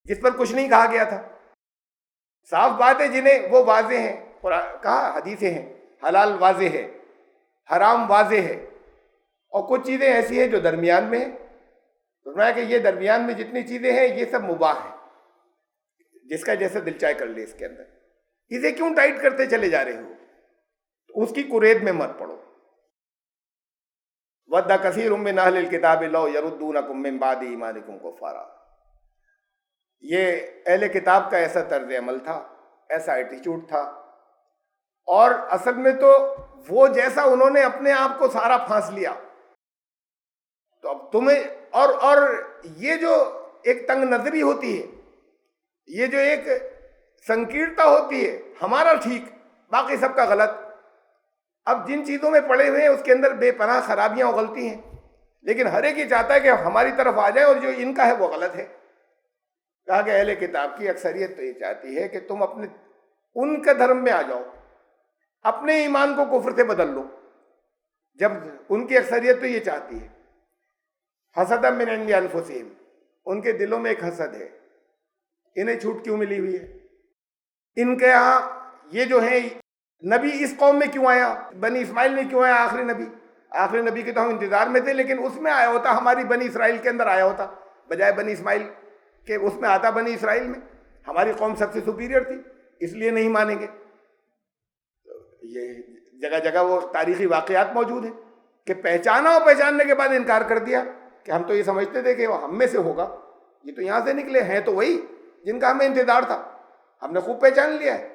جس پر کچھ نہیں کہا گیا تھا. صاف بات ہے جنہیں وہ واضح ہیں، کہا حدیثیں ہیں، حلال واضح ہے، حرام واضح ہے، اور کچھ چیزیں ایسی ہیں جو درمیان میں ہیں. فرمایا کہ یہ درمیان میں جتنی چیزیں ہیں یہ سب مباح ہیں، جس کا جیسے دل چاہے کر لے. اس کے اندر اسے کیوں ٹائٹ کرتے چلے جا رہے ہو؟ اس کی قرید میں مت پڑو. وَدَّ كَثِيرٌ مِّنْ أَهْلِ الْكِتَابِ لَوْ يَرُدُّونَكُم مِّن بَعْدِ إِيمَانِكُمْ كُفَّارًا. یہ اہل کتاب کا ایسا طرز عمل تھا، ایسا ایٹیچیوڈ تھا، اور اصل میں تو وہ جیسا انہوں نے اپنے آپ کو سارا پھانس لیا، تو اب تمہیں اور یہ جو ایک تنگ نظری ہوتی ہے، یہ جو ایک سنکیرتا ہوتی ہے، ہمارا ٹھیک باقی سب کا غلط. اب جن چیزوں میں پڑے ہوئے ہیں اس کے اندر بے پناہ خرابیاں اور غلطی ہیں، لیکن ہر ایک یہ چاہتا ہے کہ ہماری طرف آ جائے اور جو ان کا ہے وہ غلط ہے. کہا کہ اہل کتاب کی اکثریت تو یہ چاہتی ہے کہ تم اپنے ان کے دھرم میں آ جاؤ، اپنے ایمان کو کفر سے بدل لو. جب ان کی اکثریت تو یہ چاہتی ہے. حسدا من عند انفسہم، ان کے دلوں میں ایک حسد ہے. انہیں چھوٹ کیوں ملی ہوئی ہے؟ ان کے یہاں یہ جو ہے نبی اس قوم میں کیوں آیا، بنی اسماعیل میں کیوں آیا؟ آخری نبی کے تو ہم انتظار میں تھے، لیکن اس میں آیا ہوتا، ہماری بنی اسرائیل کے اندر آیا ہوتا، بجائے بنی اسماعیل کہ اس میں آتا بنی اسرائیل میں. ہماری قوم سب سے سپیریئر تھی، اس لیے نہیں مانیں گے. یہ جگہ جگہ وہ تاریخی واقعات موجود ہیں کہ پہچانا اور پہچاننے کے بعد انکار کر دیا کہ ہم تو یہ سمجھتے تھے کہ وہ ہم میں سے ہوگا، یہ تو یہاں سے نکلے ہیں، تو وہی جن کا ہمیں انتظار تھا، ہم نے خوب پہچان لیا ہے.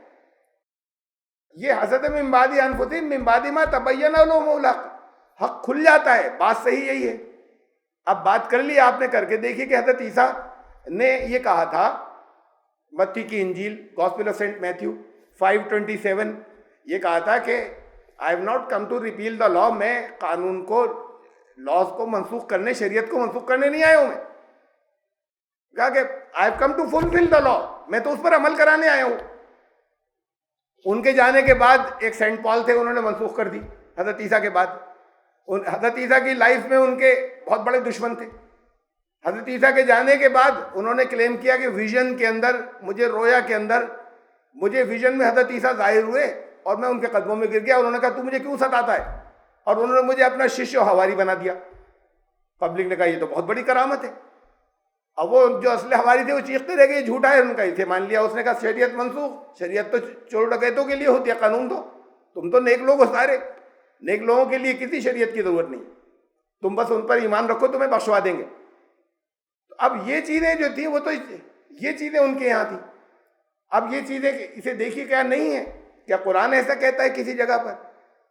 یہ حسد من بعد انفسہم من بعد ما تبین لہم الحق، حق کھل جاتا ہے. بات صحیح یہی ہے. اب بات کر لی آپ نے، کر کے دیکھیے کہ حضرت عیسیٰ نے یہ کہا تھا، متی کی انجیل گاسپل آف سینٹ میتھیو 5:27 یہ کہا تھا کہ I have not come to repeal the law, میں قانون کو، لاز کو منسوخ کرنے، شریعت کو منسوخ کرنے نہیں آیا ہوں. میں کہا کہ I have come to fulfil the law, میں تو اس پر عمل کرانے آیا ہوں. ان کے جانے کے بعد ایک سینٹ پال تھے، انہوں نے منسوخ کر دی حضرت عیسیٰ کے بعد. حضرت عیسیٰ کی لائف میں ان کے بہت بڑے دشمن تھے. حضرت عیسیٰ کے جانے کے بعد انہوں نے کلیم کیا کہ ویژن کے اندر، مجھے رویا کے اندر، مجھے ویژن میں حضرت عیسیٰ ظاہر ہوئے اور میں ان کے قدموں میں گر گیا. انہوں نے کہا تو مجھے کیوں ستاتا ہے، اور انہوں نے مجھے اپنا شیشہ و حواری بنا دیا. پبلک نے کہا یہ تو بہت بڑی کرامت ہے. اب وہ جو اصل حواری تھے وہ چیختے رہ گئے جھوٹا ہے، ان کا اسے مان لیا. اس نے کہا شریعت منسوخ، شریعت تو چور ڈکیتوں کے لیے ہوتی ہے، قانون تو تم تو نیک لوگ ہو سارے، نیک لوگوں کے لیے کسی شریعت کی ضرورت نہیں، تم بس ان پر ایمان رکھو تمہیں بخشوا دیں گے. اب یہ چیزیں جو تھیں وہ تو یہ چیزیں ان کے یہاں تھیں. اب یہ چیزیں اسے دیکھیے کیا نہیں ہے، کیا قرآن ایسا کہتا ہے کسی جگہ پر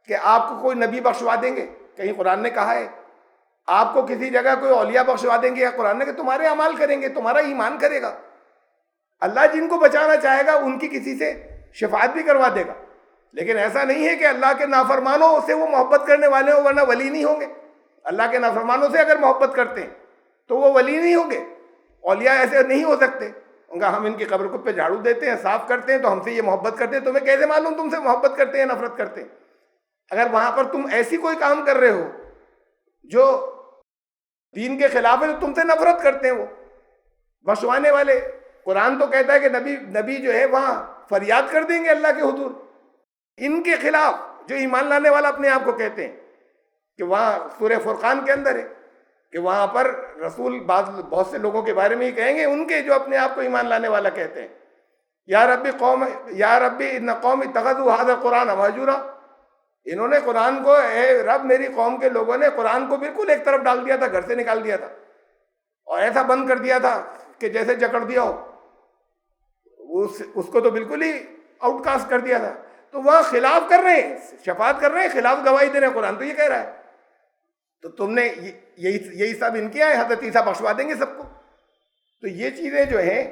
کہ آپ کو کوئی نبی بخشوا دیں گے؟ کہیں قرآن نے کہا ہے آپ کو کسی جگہ کوئی اولیاء بخشوا دیں گے؟ یا قرآن نے کہ تمہارے اعمال کریں گے، تمہارا ایمان کرے گا. اللہ جن کو بچانا چاہے گا ان کی کسی سے شفاعت بھی کروا دے گا، لیکن ایسا نہیں ہے کہ اللہ کے نافرمانوں سے وہ محبت کرنے والے ہوں ورنہ ولی نہیں ہوں گے. اللہ کے نافرمانوں سے اگر محبت کرتے ہیں تو وہ ولی نہیں ہوں گے. اولیاء ایسے نہیں ہو سکتے. ان کا ہم ان کی قبر کو پہ جھاڑو دیتے ہیں، صاف کرتے ہیں تو ہم سے یہ محبت کرتے ہیں. تمہیں کیسے معلوم تم سے محبت کرتے ہیں نفرت کرتے ہیں؟ اگر وہاں پر تم ایسی کوئی کام کر رہے ہو جو دین کے خلاف ہے تو تم سے نفرت کرتے ہیں وہ بخشوانے والے. قرآن تو کہتا ہے کہ نبی جو ہے وہاں فریاد کر دیں گے اللہ کے حضور ان کے خلاف جو ایمان لانے والا اپنے آپ کو کہتے ہیں. کہ وہاں سورہ فرقان کے اندر ہے کہ وہاں پر رسول بہت سے لوگوں کے بارے میں ہی کہیں گے، ان کے جو اپنے آپ کو ایمان لانے والا کہتے ہیں، یا ربی ان قوم اتخذوا ھذا القرآن مہجورا، انہوں نے قرآن کو، اے رب میری قوم کے لوگوں نے قرآن کو بالکل ایک طرف ڈال دیا تھا، گھر سے نکال دیا تھا اور ایسا بند کر دیا تھا کہ جیسے جکڑ دیا ہو. اس کو تو بالکل ہی آؤٹ کاسٹ کر دیا تھا. تو وہاں خلاف کر رہے ہیں، شفاعت کر رہے ہیں، خلاف گواہی دے رہے ہیں. قرآن تو یہ کہہ رہا ہے. تو تم نے یہی سب ان کیا ہے، حضرت عیسیٰ بخشوا دیں گے سب کو. تو یہ چیزیں جو ہیں،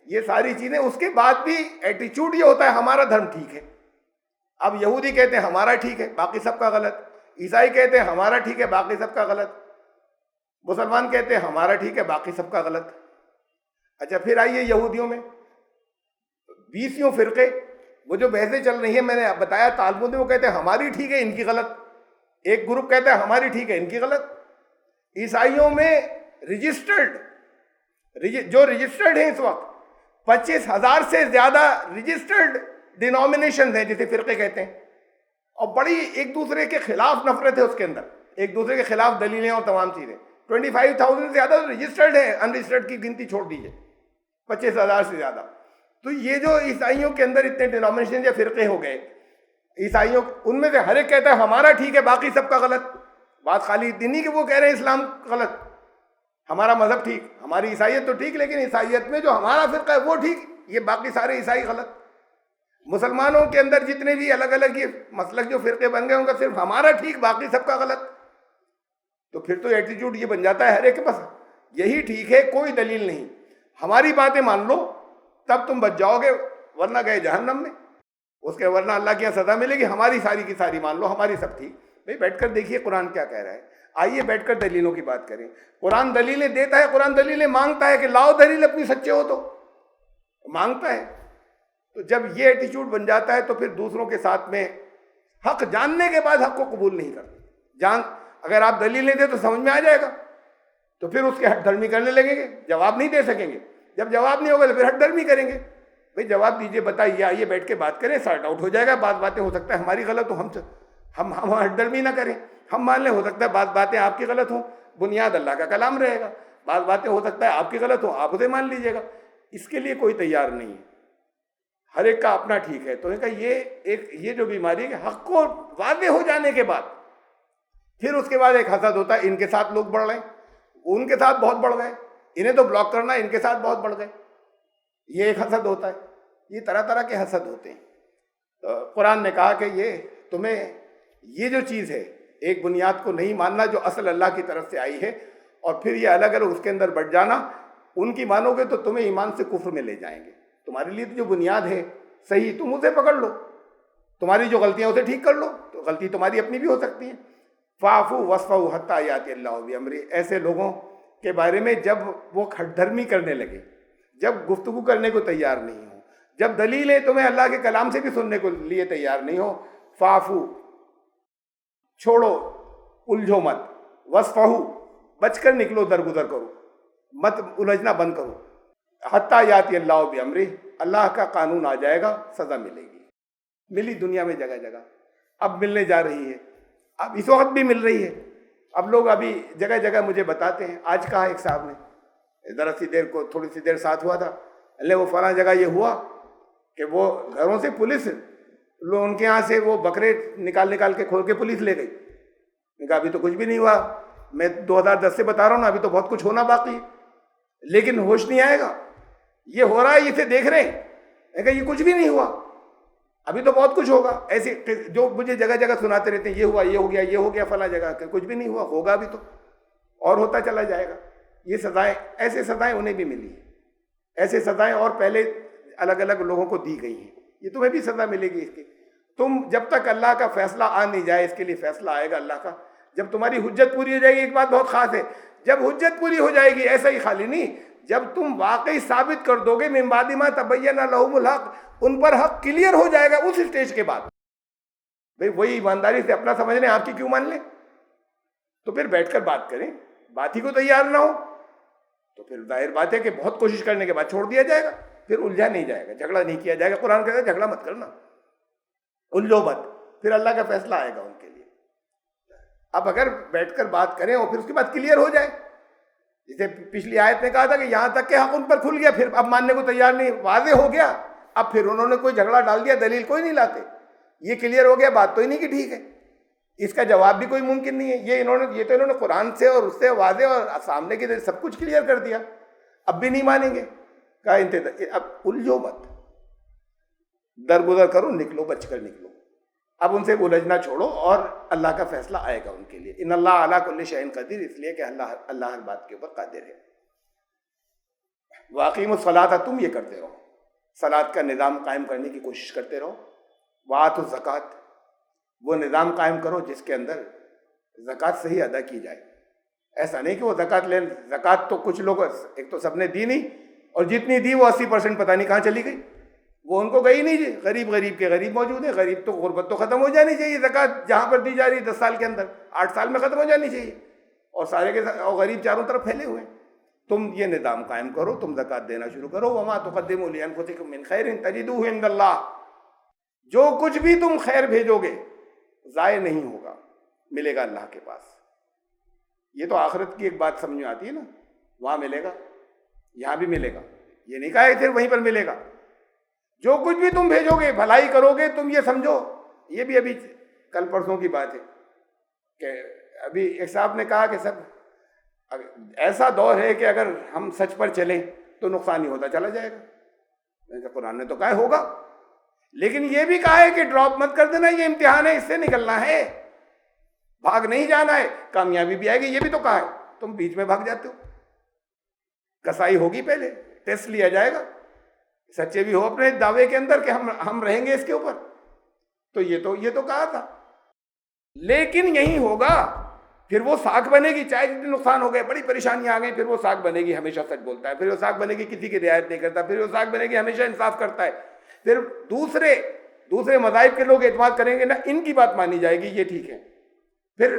یہ ساری چیزیں، اس کے بعد بھی ایٹیچیوڈ یہ ہوتا ہے ہمارا دھرم ٹھیک ہے. اب یہودی کہتے ہیں ہمارا ٹھیک ہے باقی سب کا غلط، عیسائی کہتے ہیں ہمارا ٹھیک ہے باقی سب کا غلط، مسلمان کہتے ہیں ہمارا ٹھیک ہے باقی سب کا غلط. اچھا پھر آئیے یہودیوں میں 20 فرقے، وہ جو بحثیں چل رہی ہیں میں نے بتایا تعلمود میں، وہ کہتے ہیں ہماری ٹھیک ہے ان کی غلط. ایک گروپ کہتا ہے ہماری ٹھیک ہے ان کی غلط. عیسائیوں میں جو رجسٹرڈ ہیں اس وقت 25,000 سے زیادہ رجسٹرڈ ڈینومینیشنز ہیں جسے فرقے کہتے ہیں، اور بڑی ایک دوسرے کے خلاف نفرت ہے اس کے اندر، ایک دوسرے کے خلاف دلیلیں اور تمام چیزیں. 25,000 سے زیادہ رجسٹرڈ ہیں، ان رجسٹرڈ کی گنتی چھوڑ دیجیے، 25,000 سے زیادہ. تو یہ جو عیسائیوں کے اندر اتنے ڈینومینیشن یا فرقے ہو گئے عیسائیوں، ان میں سے ہر ایک کہتا ہے ہمارا ٹھیک ہے باقی سب کا غلط. بات خالی اتنی نہیں کہ وہ کہہ رہے ہیں اسلام غلط، ہمارا مذہب ٹھیک، ہماری عیسائیت تو ٹھیک، لیکن عیسائیت میں جو ہمارا فرقہ ہے وہ ٹھیک، یہ باقی سارے عیسائی غلط۔ مسلمانوں کے اندر جتنے بھی الگ الگ یہ مسلک جو فرقے بن گئے ان کا صرف ہمارا ٹھیک، باقی سب کا غلط۔ تو پھر تو ایٹیٹیوڈ یہ بن جاتا ہے ہر ایک کے پاس یہی ٹھیک ہے، کوئی دلیل نہیں، ہماری باتیں مان لو تب تم بچ جاؤ گے، ورنہ گئے جہنم میں، اس کے ورنہ اللہ کی یہاں سزا ملے گی، ہماری ساری کی ساری مان لو، ہماری سب ٹھیک۔ بھائی بیٹھ کر دیکھیے قرآن کیا کہہ رہا ہے، آئیے بیٹھ کر دلیلوں کی بات کریں۔ قرآن دلیلیں دیتا ہے، قرآن دلیلیں مانگتا ہے کہ لاؤ دلیل اپنی سچے ہو تو مانگتا ہے۔ تو جب یہ ایٹیچیوڈ بن جاتا ہے تو پھر دوسروں کے ساتھ میں حق جاننے کے بعد حق کو قبول نہیں کرتے۔ اگر آپ دلیلیں دیں تو سمجھ میں آ جائے گا، تو پھر اس کے ہٹ دھرمی کرنے لگیں گے، جواب نہیں دے سکیں گے، جب جواب نہیں ہوگا تو پھر ہٹ دھرمی کریں گے۔ بھائی جواب دیجئے، بتائیے، آئیے بیٹھ کے بات کریں، سارٹ آؤٹ ہو جائے گا۔ بعض باتیں ہو سکتا ہے ہماری غلط ہو، ہم ہٹ دھرمی نہ کریں، ہم مان لیں، ہو سکتا ہے بعض باتیں آپ کی غلط ہوں، بنیاد اللہ کا کلام رہے گا۔ بعض باتیں ہو سکتا ہے آپ کی غلط ہوں، آپ اسے مان لیجئے گا۔ اس کے لیے کوئی تیار نہیں ہے، ہر ایک کا اپنا ٹھیک ہے۔ تو ان کا یہ جو بیماری ہے کہ حق کو واضح ہو جانے کے بعد پھر اس کے بعد ایک حسد ہوتا ہے، ان کے ساتھ لوگ بڑھ رہے ہیں، ان کے ساتھ بہت بڑھ گئے، انہیں تو بلاک کرنا، ان کے ساتھ بہت بڑھ گئے، یہ ایک حسد ہوتا ہے۔ یہ طرح طرح کے حسد ہوتے ہیں۔ تو قرآن نے کہا کہ یہ تمہیں یہ جو چیز ہے، ایک بنیاد کو نہیں ماننا جو اصل اللہ کی طرف سے آئی ہے، اور پھر یہ الگ الگ اس کے اندر بڑھ جانا، ان کی مانو گے تو تمہیں ایمان سے کفر میں لے جائیں گے۔ تمہارے لیے تو جو بنیاد ہے صحیح، تم اسے پکڑ لو، تمہاری جو غلطیاں اسے ٹھیک کر لو، تو غلطی تمہاری اپنی بھی ہو سکتی ہے۔ فاعفوا واصفحوا حتی یأتی اللہ بامرہ، ایسے لوگوں کے بارے میں جب وہ ہٹ دھرمی کرنے لگے، جب گفتگو کرنے کو تیار نہیں ہو، جب دلیلیں تمہیں اللہ کے کلام سے بھی سننے کو لیے تیار نہیں ہو، فاعفوا، چھوڑو، الجھو مت، واصفحوا، بچ کر نکلو، درگزر کرو، مت الجھنا بند کرو، حتی یأتی اللہ بامرہ، اللہ کا قانون آ جائے گا، سزا ملے گی۔ ملی دنیا میں جگہ جگہ، اب ملنے جا رہی ہے، اب اس وقت بھی مل رہی ہے۔ اب لوگ ابھی جگہ جگہ مجھے بتاتے ہیں، آج کہا ایک صاحب نے، ذرا سی دیر کو تھوڑی سی دیر ساتھ ہوا تھا، اللہ وہ فلاں جگہ یہ ہوا کہ وہ گھروں سے پولیس لوگ ان کے یہاں سے وہ بکرے نکال کے کھول کے پولیس لے گئی۔ میں کہا ابھی تو کچھ بھی نہیں ہوا، میں 2010 سے بتا رہا ہوں نا، ابھی تو بہت کچھ ہونا باقی ہے، لیکن ہوش نہیں آئے گا، یہ ہو رہا ہے، اسے دیکھ رہے ہیں۔ میں کہا یہ کچھ بھی نہیں ہوا، ابھی تو بہت کچھ ہوگا۔ ایسے جو مجھے جگہ جگہ سناتے رہتے ہیں، یہ ہوا، یہ ہو گیا، یہ ہو گیا فلاں جگہ، کہ کچھ بھی نہیں ہوا، ہوگا بھی تو، اور ہوتا چلا جائے گا۔ یہ سزائیں، ایسے سزائیں انہیں بھی ملی ہیں، ایسے سزائیں اور پہلے الگ الگ لوگوں کو دی گئی ہیں، یہ تمہیں بھی سزا ملے گی اس کی۔ تم جب تک اللہ کا فیصلہ آ نہیں جائے، اس کے لیے فیصلہ آئے گا اللہ کا، جب تمہاری حجت پوری ہو جائے گی۔ ایک بات بہت خاص ہے، جب حجت پوری ہو جائے گی، ایسا ہی خالی نہیں، جب تم واقعی ثابت کر دو گے من بعد ما تبین لہم الحق، ان پر حق کلیئر ہو جائے گا، اس اسٹیج کے بعد بھئی وہی ایمانداری سے اپنا سمجھ لیں، آپ کی کیوں مان لیں؟ تو پھر بیٹھ کر بات کریں، بات ہی کو تیار نہ ہو تو پھر ظاہر بات ہے کہ بہت کوشش کرنے کے بعد چھوڑ دیا جائے گا، پھر الجھا نہیں جائے گا، جھگڑا نہیں کیا جائے گا۔ قرآن کہتا ہے جھگڑا مت کرنا، الجھو مت، پھر اللہ کا فیصلہ آئے گا ان کے لیے۔ اب اگر بیٹھ کر بات کریں اور پھر اس کے بعد کلیئر ہو جائے، جیسے پچھلی آیت میں کہا تھا کہ یہاں تک کہ حق ان پر کھل گیا، پھر اب ماننے کو تیار نہیں، واضح ہو گیا، اب پھر انہوں نے کوئی جھگڑا ڈال دیا، دلیل کوئی نہیں لاتے، یہ کلیئر ہو گیا، بات تو ہی نہیں کہ ٹھیک ہے، اس کا جواب بھی کوئی ممکن نہیں ہے۔ یہ تو انہوں نے قرآن سے اور اس سے واضح اور سامنے کے ذریعے سب کچھ کلیئر کر دیا، اب بھی نہیں مانیں گے، کہا اب الجھو مت، درگزر کرو، نکلو، بچ کر نکلو، اب ان سے الجھنا چھوڑو اور اللہ کا فیصلہ آئے گا ان کے لیے۔ ان اللہ علی کل شیء قدیر، اس لیے کہ اللہ ہر بات کے اوپر قادر ہے۔ واقیموا الصلاۃ، تم یہ کرتے رہو، صلاۃ کا نظام قائم کرنے کی کوشش کرتے رہو۔ وآتوا الزکوٰۃ، وہ نظام قائم کرو جس کے اندر زکوٰۃ صحیح ادا کی جائے۔ ایسا نہیں کہ وہ زکوٰۃ تو کچھ لوگ، ایک تو سب نے دی نہیں، اور جتنی دی وہ 80% پتہ نہیں کہاں چلی گئی، وہ ان کو گئی نہیں جی۔ غریب کے غریب موجود ہیں، غریب تو غربت تو ختم ہو جانی چاہیے، زکوٰۃ جہاں پر دی جا رہی ہے 10 سال کے اندر 8 سال میں ختم ہو جانی چاہیے، اور سارے کے اور غریب چاروں طرف پھیلے ہوئے ہیں۔ تم یہ نظام قائم کرو، تم زکوٰۃ دینا شروع کرو۔ وما تقدموا لانفسکم من خیر تجدوہ عند اللہ، جو کچھ بھی تم خیر بھیجو گے ضائع نہیں ہوگا، ملے گا اللہ کے پاس۔ یہ تو آخرت کی ایک بات سمجھ میں آتی ہے نا، وہاں ملے گا، یہاں بھی ملے گا، یہ نہیں کہا کہ صرف وہیں پر ملے گا۔ جو کچھ بھی تم بھیجو گے، بھلائی کرو گے، تم یہ سمجھو، یہ بھی ابھی کل پرسوں کی بات ہے کہ ابھی ایک صاحب نے کہا کہ سب ایسا دور ہے کہ اگر ہم سچ پر چلیں تو نقصان ہی ہوتا چلا جائے گا. میں نے کہا قرآن نے تو کہا ہوگا، لیکن یہ بھی کہا ہے کہ ڈراپ مت کر دینا، یہ امتحان ہے، اس سے نکلنا ہے، بھاگ نہیں جانا ہے، کامیابی بھی آئے گی، یہ بھی تو کہا ہے. تم بیچ میں بھاگ جاتے ہو. کسائی ہوگی، پہلے ٹیسٹ لیا جائے گا، سچے بھی ہو اپنے دعوے کے اندر کہ ہم رہیں گے اس کے اوپر. تو یہ تو کہا تھا. لیکن یہی ہوگا، پھر وہ ساکھ بنے گی، چاہے جتنے نقصان ہو گئے، بڑی پریشانیاں آ گئی، پھر وہ ساکھ بنے گی ہمیشہ سچ بولتا ہے، پھر وہ ساکھ بنے گی کسی کی رعایت نہیں کرتا، پھر وہ ساکھ بنے گی ہمیشہ انصاف کرتا ہے. پھر دوسرے مذاہب کے لوگ اعتماد کریں گے نا ان کی بات مانی جائے گی، یہ ٹھیک ہے. پھر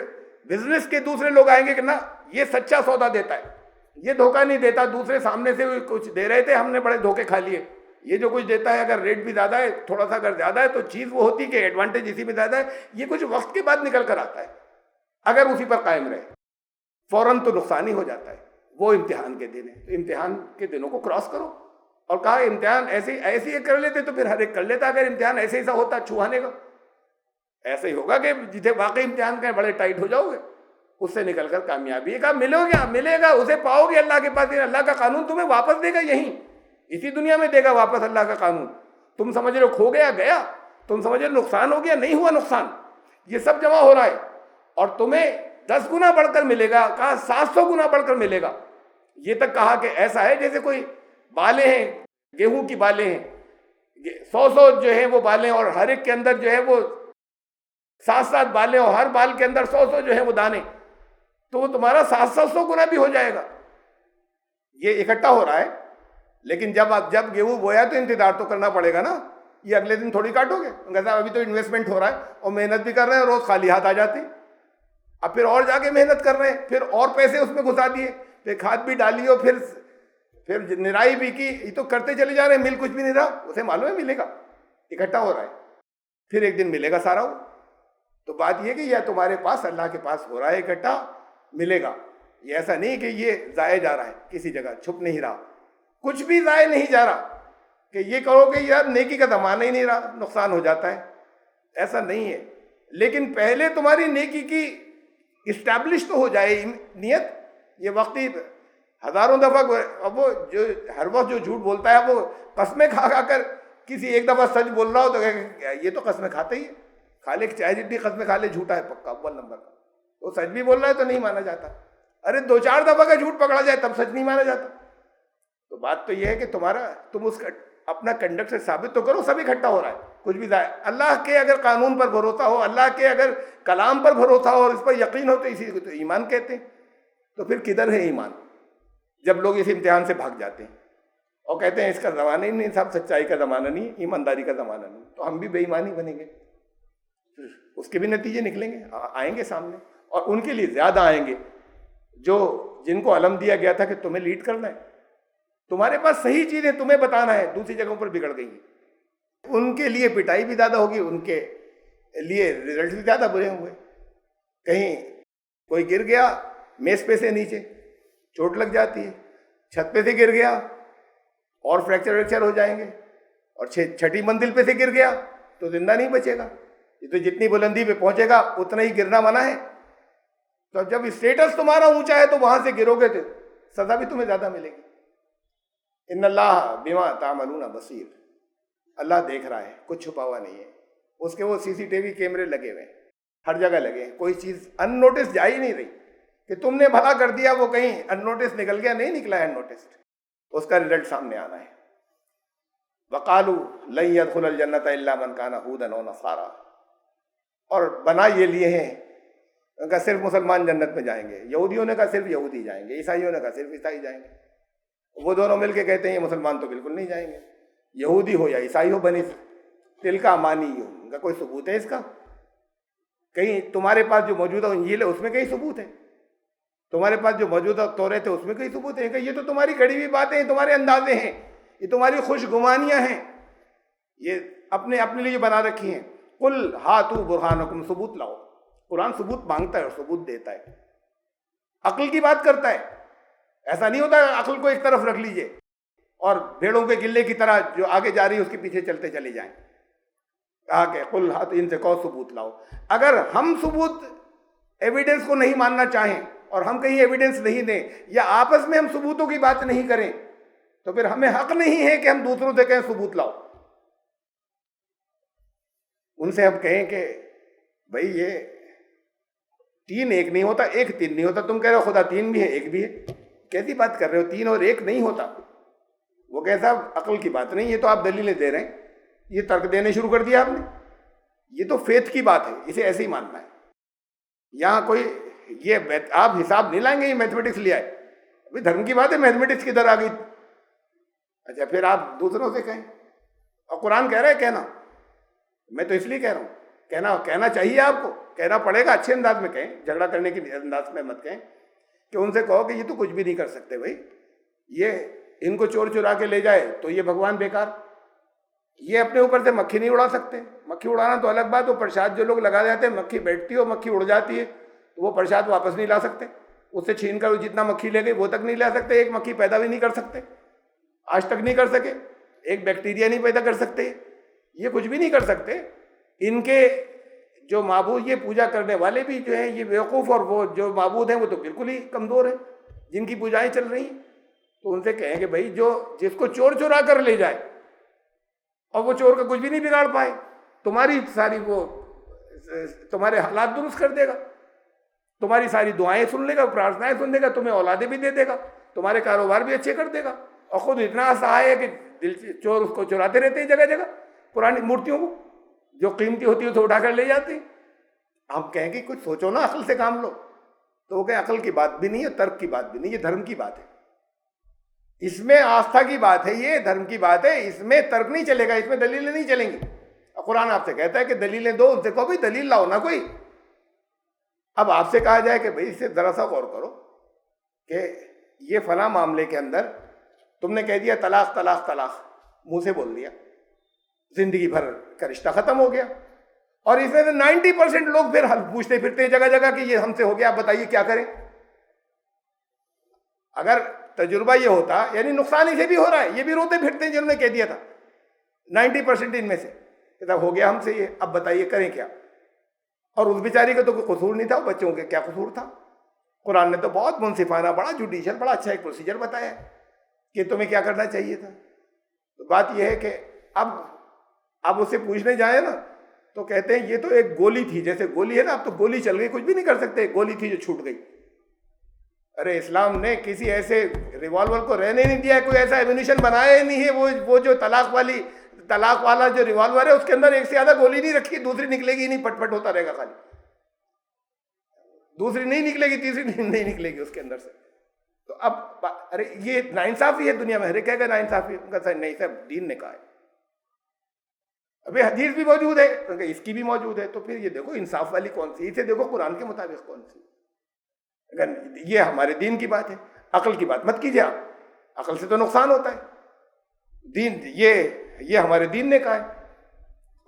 بزنس کے دوسرے لوگ آئیں گے کہ نا یہ سچا سودا دیتا ہے، یہ دھوکہ نہیں دیتا، دوسرے سامنے سے کچھ دے رہے تھے، ہم نے بڑے دھوکے کھا لیے. یہ جو کچھ دیتا ہے اگر ریٹ بھی زیادہ ہے، تھوڑا سا اگر زیادہ ہے تو چیز وہ ہوتی کہ ایڈوانٹیج اسی میں زیادہ ہے، یہ کچھ وقت کے بعد نکل کر آتا ہے. اگر اسی پر قائم رہے فوراً تو نقصان ہی ہو جاتا ہے. وہ امتحان کے دن ہے، تو امتحان کے دنوں کو کراس کرو. اور کہا امتحان ایسے ہی کر لیتے تو پھر ہر ایک کر لیتا. اگر امتحان ایسے ہی سا ہوتا چھوانے کا، ایسے ہی ہوگا کہ جتنے واقعی امتحان کا بڑے ٹائٹ ہو جاؤ گے، اس سے نکل کر کامیابی کا ملے گا، اسے پاؤ گے اللہ کے پاس. اللہ کا قانون تمہیں واپس دے گا، یہیں اسی دنیا میں دے گا واپس اللہ کا قانون. تم سمجھ رہے ہو کھو گیا، تم سمجھ رہے ہو نقصان ہو گیا، نہیں ہوا نقصان. یہ سب جمع ہو رہا ہے اور تمہیں 10 گنا بڑھ کر ملے گا. کہا 700 گنا بڑھ کر ملے گا. یہ تک کہا کہ ایسا ہے جیسے کوئی بالیں ہیں، گیہوں کی بالیں ہیں، 100 جو ہے وہ بالیں، اور ہر ایک کے اندر جو ہے وہ 7 بالیں، اور ہر بال کے اندر 100 جو ہے وہ دانے، تو وہ تمہارا 700 گنا بھی ہو جائے گا. یہ اکٹھا ہو رہا ہے. لیکن جب گیہوں بویا تو انتظار تو کرنا پڑے گا نا. یہ اگلے دن تھوڑی کاٹو گے. ابھی تو انویسٹمنٹ ہو رہا ہے اور محنت بھی کر رہے ہیں، روز خالی ہاتھ آ جاتے ہیں. اب پھر اور جا کے محنت کر رہے ہیں، پھر اور پیسے اس میں گھسا دیے، پھر کھاد بھی ڈالی ہو، پھر نرائی بھی کی. یہ تو کرتے چلے جا رہے ہیں، مل کچھ بھی نہیں رہا. اسے معلوم ہے ملے گا، اکٹھا ہو رہا ہے، پھر ایک دن ملے گا سارا وہ. تو بات یہ کہ یہ تمہارے پاس اللہ کے پاس ہو رہا ہے، اکٹھا ملے گا. یہ ایسا نہیں کہ یہ ضائع جا رہا ہے، کسی جگہ چھپ نہیں رہا، کچھ بھی ضائع نہیں جا رہا کہ یہ کہو کہ یار نیکی کا زمانہ ہی نہیں رہا، نقصان ہو جاتا ہے. ایسا نہیں ہے. لیکن پہلے تمہاری نیکی کی اسٹیبلش تو ہو جائے نیت. یہ وقتی ہزاروں دفعہ، اب وہ جو ہر وقت جو جھوٹ بولتا ہے وہ قسمیں کھا کر کسی ایک دفعہ سچ بول رہا ہو تو یہ تو قسمیں کھاتے ہی ہے. کھا لے، چاہے جتنی قسمیں کھا لے، جھوٹا ہے پکا اول نمبر کا. وہ سچ بھی بول رہا ہے تو نہیں مانا جاتا. ارے 2-4 دفعہ کا جھوٹ پکڑا جائے تب سچ نہیں مانا جاتا. تو بات تو یہ ہے کہ تم اس کا اپنا کنڈکٹ سے ثابت تو کرو. سب اکٹھا ہو رہا ہے، کچھ بھی اللہ کے اگر قانون پر بھروسہ ہو، اللہ کے اگر کلام پر بھروسہ ہو اور اس پر یقین ہو تو اسی کو تو ایمان کہتے ہیں. تو پھر کدھر ہے ایمان جب لوگ اس امتحان سے بھاگ جاتے ہیں اور کہتے ہیں اس کا زمانہ ہی نہیں، صاحب سچائی کا زمانہ نہیں، ایمانداری کا زمانہ نہیں، تو ہم بھی بے ایمانی بنیں گے. اس کے بھی نتیجے نکلیں گے، آئیں گے سامنے، اور ان کے لیے زیادہ آئیں گے جن کو علم دیا گیا تھا کہ تمہیں لیڈ کرنا ہے، تمہارے پاس صحیح چیزیں تمہیں بتانا ہے، دوسری جگہوں پر بگڑ گئی ہیں. ان کے لیے پٹائی بھی زیادہ ہوگی، ان کے لیے رزلٹ بھی زیادہ برے ہوں گے. کہیں کوئی گر گیا میز پہ سے نیچے، چوٹ لگ جاتی ہے، چھت پہ سے گر گیا اور فریکچر ہو جائیں گے، اور 6ٹھی منزل پہ سے گر گیا تو زندہ نہیں بچے گا. یہ تو جتنی بلندی پہ پہنچے گا اتنا ہی گرنا منع ہے. تو جب اسٹیٹس تمہارا اونچا ہے تو وہاں سے گرو گے تو سزا بھی تمہیں زیادہ ملے گی. ان اللہ بما تعملون بصیر. اللہ دیکھ رہا ہے، کچھ چھپا ہوا نہیں ہے. اس کے وہ CCTV کیمرے لگے ہوئے ہیں، ہر جگہ لگے ہیں. کوئی چیز ان نوٹس جا ہی نہیں رہی کہ تم نے بھلا کر دیا وہ کہیں ان نوٹس نکل گیا، نہیں نکلا ہے ان نوٹس. اس کا رزلٹ سامنے آنا ہے. وقالوا لن يدخل الجنة الا من كان هودا او نصارى. اور بنا یہ لیے ہیں ان کا صرف مسلمان جنت میں جائیں گے، یہودیوں نے کہا صرف یہودی جائیں گے، عیسائیوں نے کہا صرف عیسائی جائیں گے. وہ دونوں مل کے کہتے ہیں یہ مسلمان تو بالکل نہیں جائیں گے. یہودی ہو یا عیسائی ہو، بنی تل کا مانی ہو، ان کا کوئی ثبوت ہے اس کا؟ کہیں تمہارے پاس جو موجودہ انجیل ہے اس میں کہیں ثبوت ہے؟ تمہارے پاس جو موجودہ توریت ہے اس میں کہیں ثبوت ہے؟ کہ یہ تو تمہاری گھڑی ہوئی باتیں ہیں، تمہارے اندازے ہیں، یہ تمہاری خوش گمانیاں ہیں، یہ اپنے لیے بنا رکھی ہیں. قل ہاتوا برہانکم، ثبوت لاؤ. قرآن ثبوت مانگتا ہے اور ثبوت دیتا ہے، عقل کی بات کرتا ہے. ایسا نہیں ہوتا عقل کو ایک طرف رکھ لیجئے اور بھیڑوں کے گلے کی طرح جو آگے جا رہی ہے اس کے پیچھے چلتے چلے جائیں. کہا کہ قل ہاتوا، ان سے کہو ثبوت لاؤ. اگر ہم ثبوت ایویڈنس کو نہیں ماننا چاہیں اور ہم کہیں ایویڈنس نہیں دیں یا آپس میں ہم ثبوتوں کی بات نہیں کریں تو پھر ہمیں حق نہیں ہے کہ ہم دوسروں سے کہیں ثبوت لاؤ. ان سے ہم کہیں کہ بھائی یہ 3 1 نہیں ہوتا، 1 3 نہیں ہوتا. تم کہہ رہے ہو خدا 3 بھی ہے 1 بھی ہے، کیسی بات کر رہے ہو؟ 3 اور 1 نہیں ہوتا. وہ کہ صاحب عقل کی بات نہیں، یہ تو آپ دلیلیں دے رہے ہیں، یہ ترک دینے شروع کر دیا آپ نے. یہ تو فیتھ کی بات ہے، اسے ایسے ہی ماننا ہے. یہاں کوئی یہ آپ حساب نہیں لائیں گے، یہ میتھمیٹکس لے آئے. ابھی دھرم کی بات ہے، میتھمیٹکس کدھر آ گئی؟ اچھا پھر آپ دوسروں سے کہیں، اور قرآن کہہ رہا ہے کہنا. میں تو اس لیے کہہ رہا ہوں، کہنا چاہیے آپ کو، کہنا پڑے گا. اچھے انداز میں کہیں، جھگڑا کرنے کے انداز میں مت کہیں کہ ان سے کہو کہ یہ تو کچھ بھی نہیں کر سکتے بھائی، یہ ان کو چور چرا کے لے جائے تو یہ بھگوان بیکار. یہ اپنے اوپر سے مکھی نہیں اڑا سکتے. مکھی اڑانا تو الگ بات، وہ پرساد جو لوگ لگا جاتے ہیں، مکھی بیٹھتی ہے اور مکھی اڑ جاتی ہے تو وہ پرساد واپس نہیں لا سکتے. اس سے چھین کر جتنا مکھی لے گئی وہ تک نہیں لا سکتے. ایک مکھی پیدا بھی نہیں کر سکتے، آج تک نہیں کر سکے. ایک بیکٹیریا نہیں پیدا کر سکتے، یہ کچھ بھی نہیں کر سکتے. ان کے جو معبود، یہ پوجا کرنے والے بھی جو ہیں یہ بیوقوف، اور وہ جو معبود ہیں وہ تو بالکل ہی کمزور ہیں جن کی پوجائیں چل رہی ہیں. تو ان سے کہیں کہ بھائی جس کو چور چرا کر لے جائے اور وہ چور کا کچھ بھی نہیں بگاڑ پائے، تمہاری ساری وہ تمہارے حالات درست کر دے گا، تمہاری ساری دعائیں سن لے گا، پرارتھنائیں سن لے گا، تمہیں اولادیں بھی دے دے گا، تمہارے کاروبار بھی اچھے کر دے گا. اور خود اتنا سہائے ہے کہ دل سے چور اس کو چراتے رہتے ہیں جگہ جگہ، پرانی مورتیوں کو جو قیمتی ہوتی ہے اسے اٹھا کر لے جاتے ہیں. ہم کہیں کہ کچھ سوچو نا، عقل سے کام لو. تو وہ کہیں عقل کی بات بھی نہیں ہے، ترک کی بات بھی نہیں، یہ دھرم کی بات ہے. اس میں آستھا کی بات ہے، یہ دھرم کی بات ہے. اس میں ترک نہیں چلے گا، اس میں دلیلیں نہیں چلیں گی. قرآن آپ سے کہتا ہے کہ دلیلیں دو. ان سے کہو بھائی دلیل لاؤ نا کوئی. اب آپ سے کہا جائے کہ بھائی اس سے ذرا سا غور کرو کہ یہ فلاں معاملے کے اندر تم نے کہہ دیا طلاق طلاق طلاق، منہ سے بول دیا، زندگی بھر کا رشتہ ختم ہو گیا. اور اس میں سے 90% لوگ پھر حل پوچھتے پھرتے ہیں جگہ جگہ کہ یہ ہم سے ہو گیا، آپ بتائیے کیا کریں. اگر تجربہ یہ ہوتا، یعنی نقصان اسے بھی ہو رہا ہے، یہ بھی روتے پھرتے ہیں جنہوں نے کہہ دیا تھا 90% ان میں سے کہ تب ہو گیا ہم سے یہ، اب بتائیے کریں کیا. اور اس بیچاری کا تو کوئی قصور نہیں تھا، بچوں کے کیا قصور تھا. قرآن نے تو بہت منصفانہ، بڑا جوڈیشل، بڑا اچھا ایک پروسیجر بتایا کہ تمہیں کیا کرنا چاہیے تھا. تو بات یہ ہے کہ اب اس سے پوچھنے جائیں نا تو کہتے ہیں یہ تو ایک گولی تھی، جیسے گولی ہے نا، اب تو گولی چل گئی، کچھ بھی نہیں کر سکتے، گولی تھی جو چھوٹ گئی. ارے اسلام نے کسی ایسے ریوالور کو رہنے نہیں دیا ہے، کوئی ایسا ایمونیشن بنایا ہی نہیں ہے. وہ جو طلاق والا جو ریوالور ہے اس کے اندر ایک سے زیادہ گولی نہیں رکھی، دوسری نکلے گی نہیں، پٹ پٹ ہوتا رہے گا خالی. دوسری نہیں نکلے گی، تیسری نہیں نکلے گی اس کے اندر سے. تو اب ارے یہ ناانصافی ہے دنیا میں. ارے کہے گا ناانصافی، ان کا نہیں صاحب دین نے کہا ہے. ابھی حدیث بھی موجود ہے، اس کی بھی موجود ہے. تو پھر یہ دیکھو انصاف والی کون سی، اسے دیکھو قرآن کے مطابق کون سی. اگر یہ ہمارے دین کی بات ہے، عقل کی بات مت کیجیے آپ، عقل سے تو نقصان ہوتا ہے. دین یہ ہمارے دین نے کہا ہے.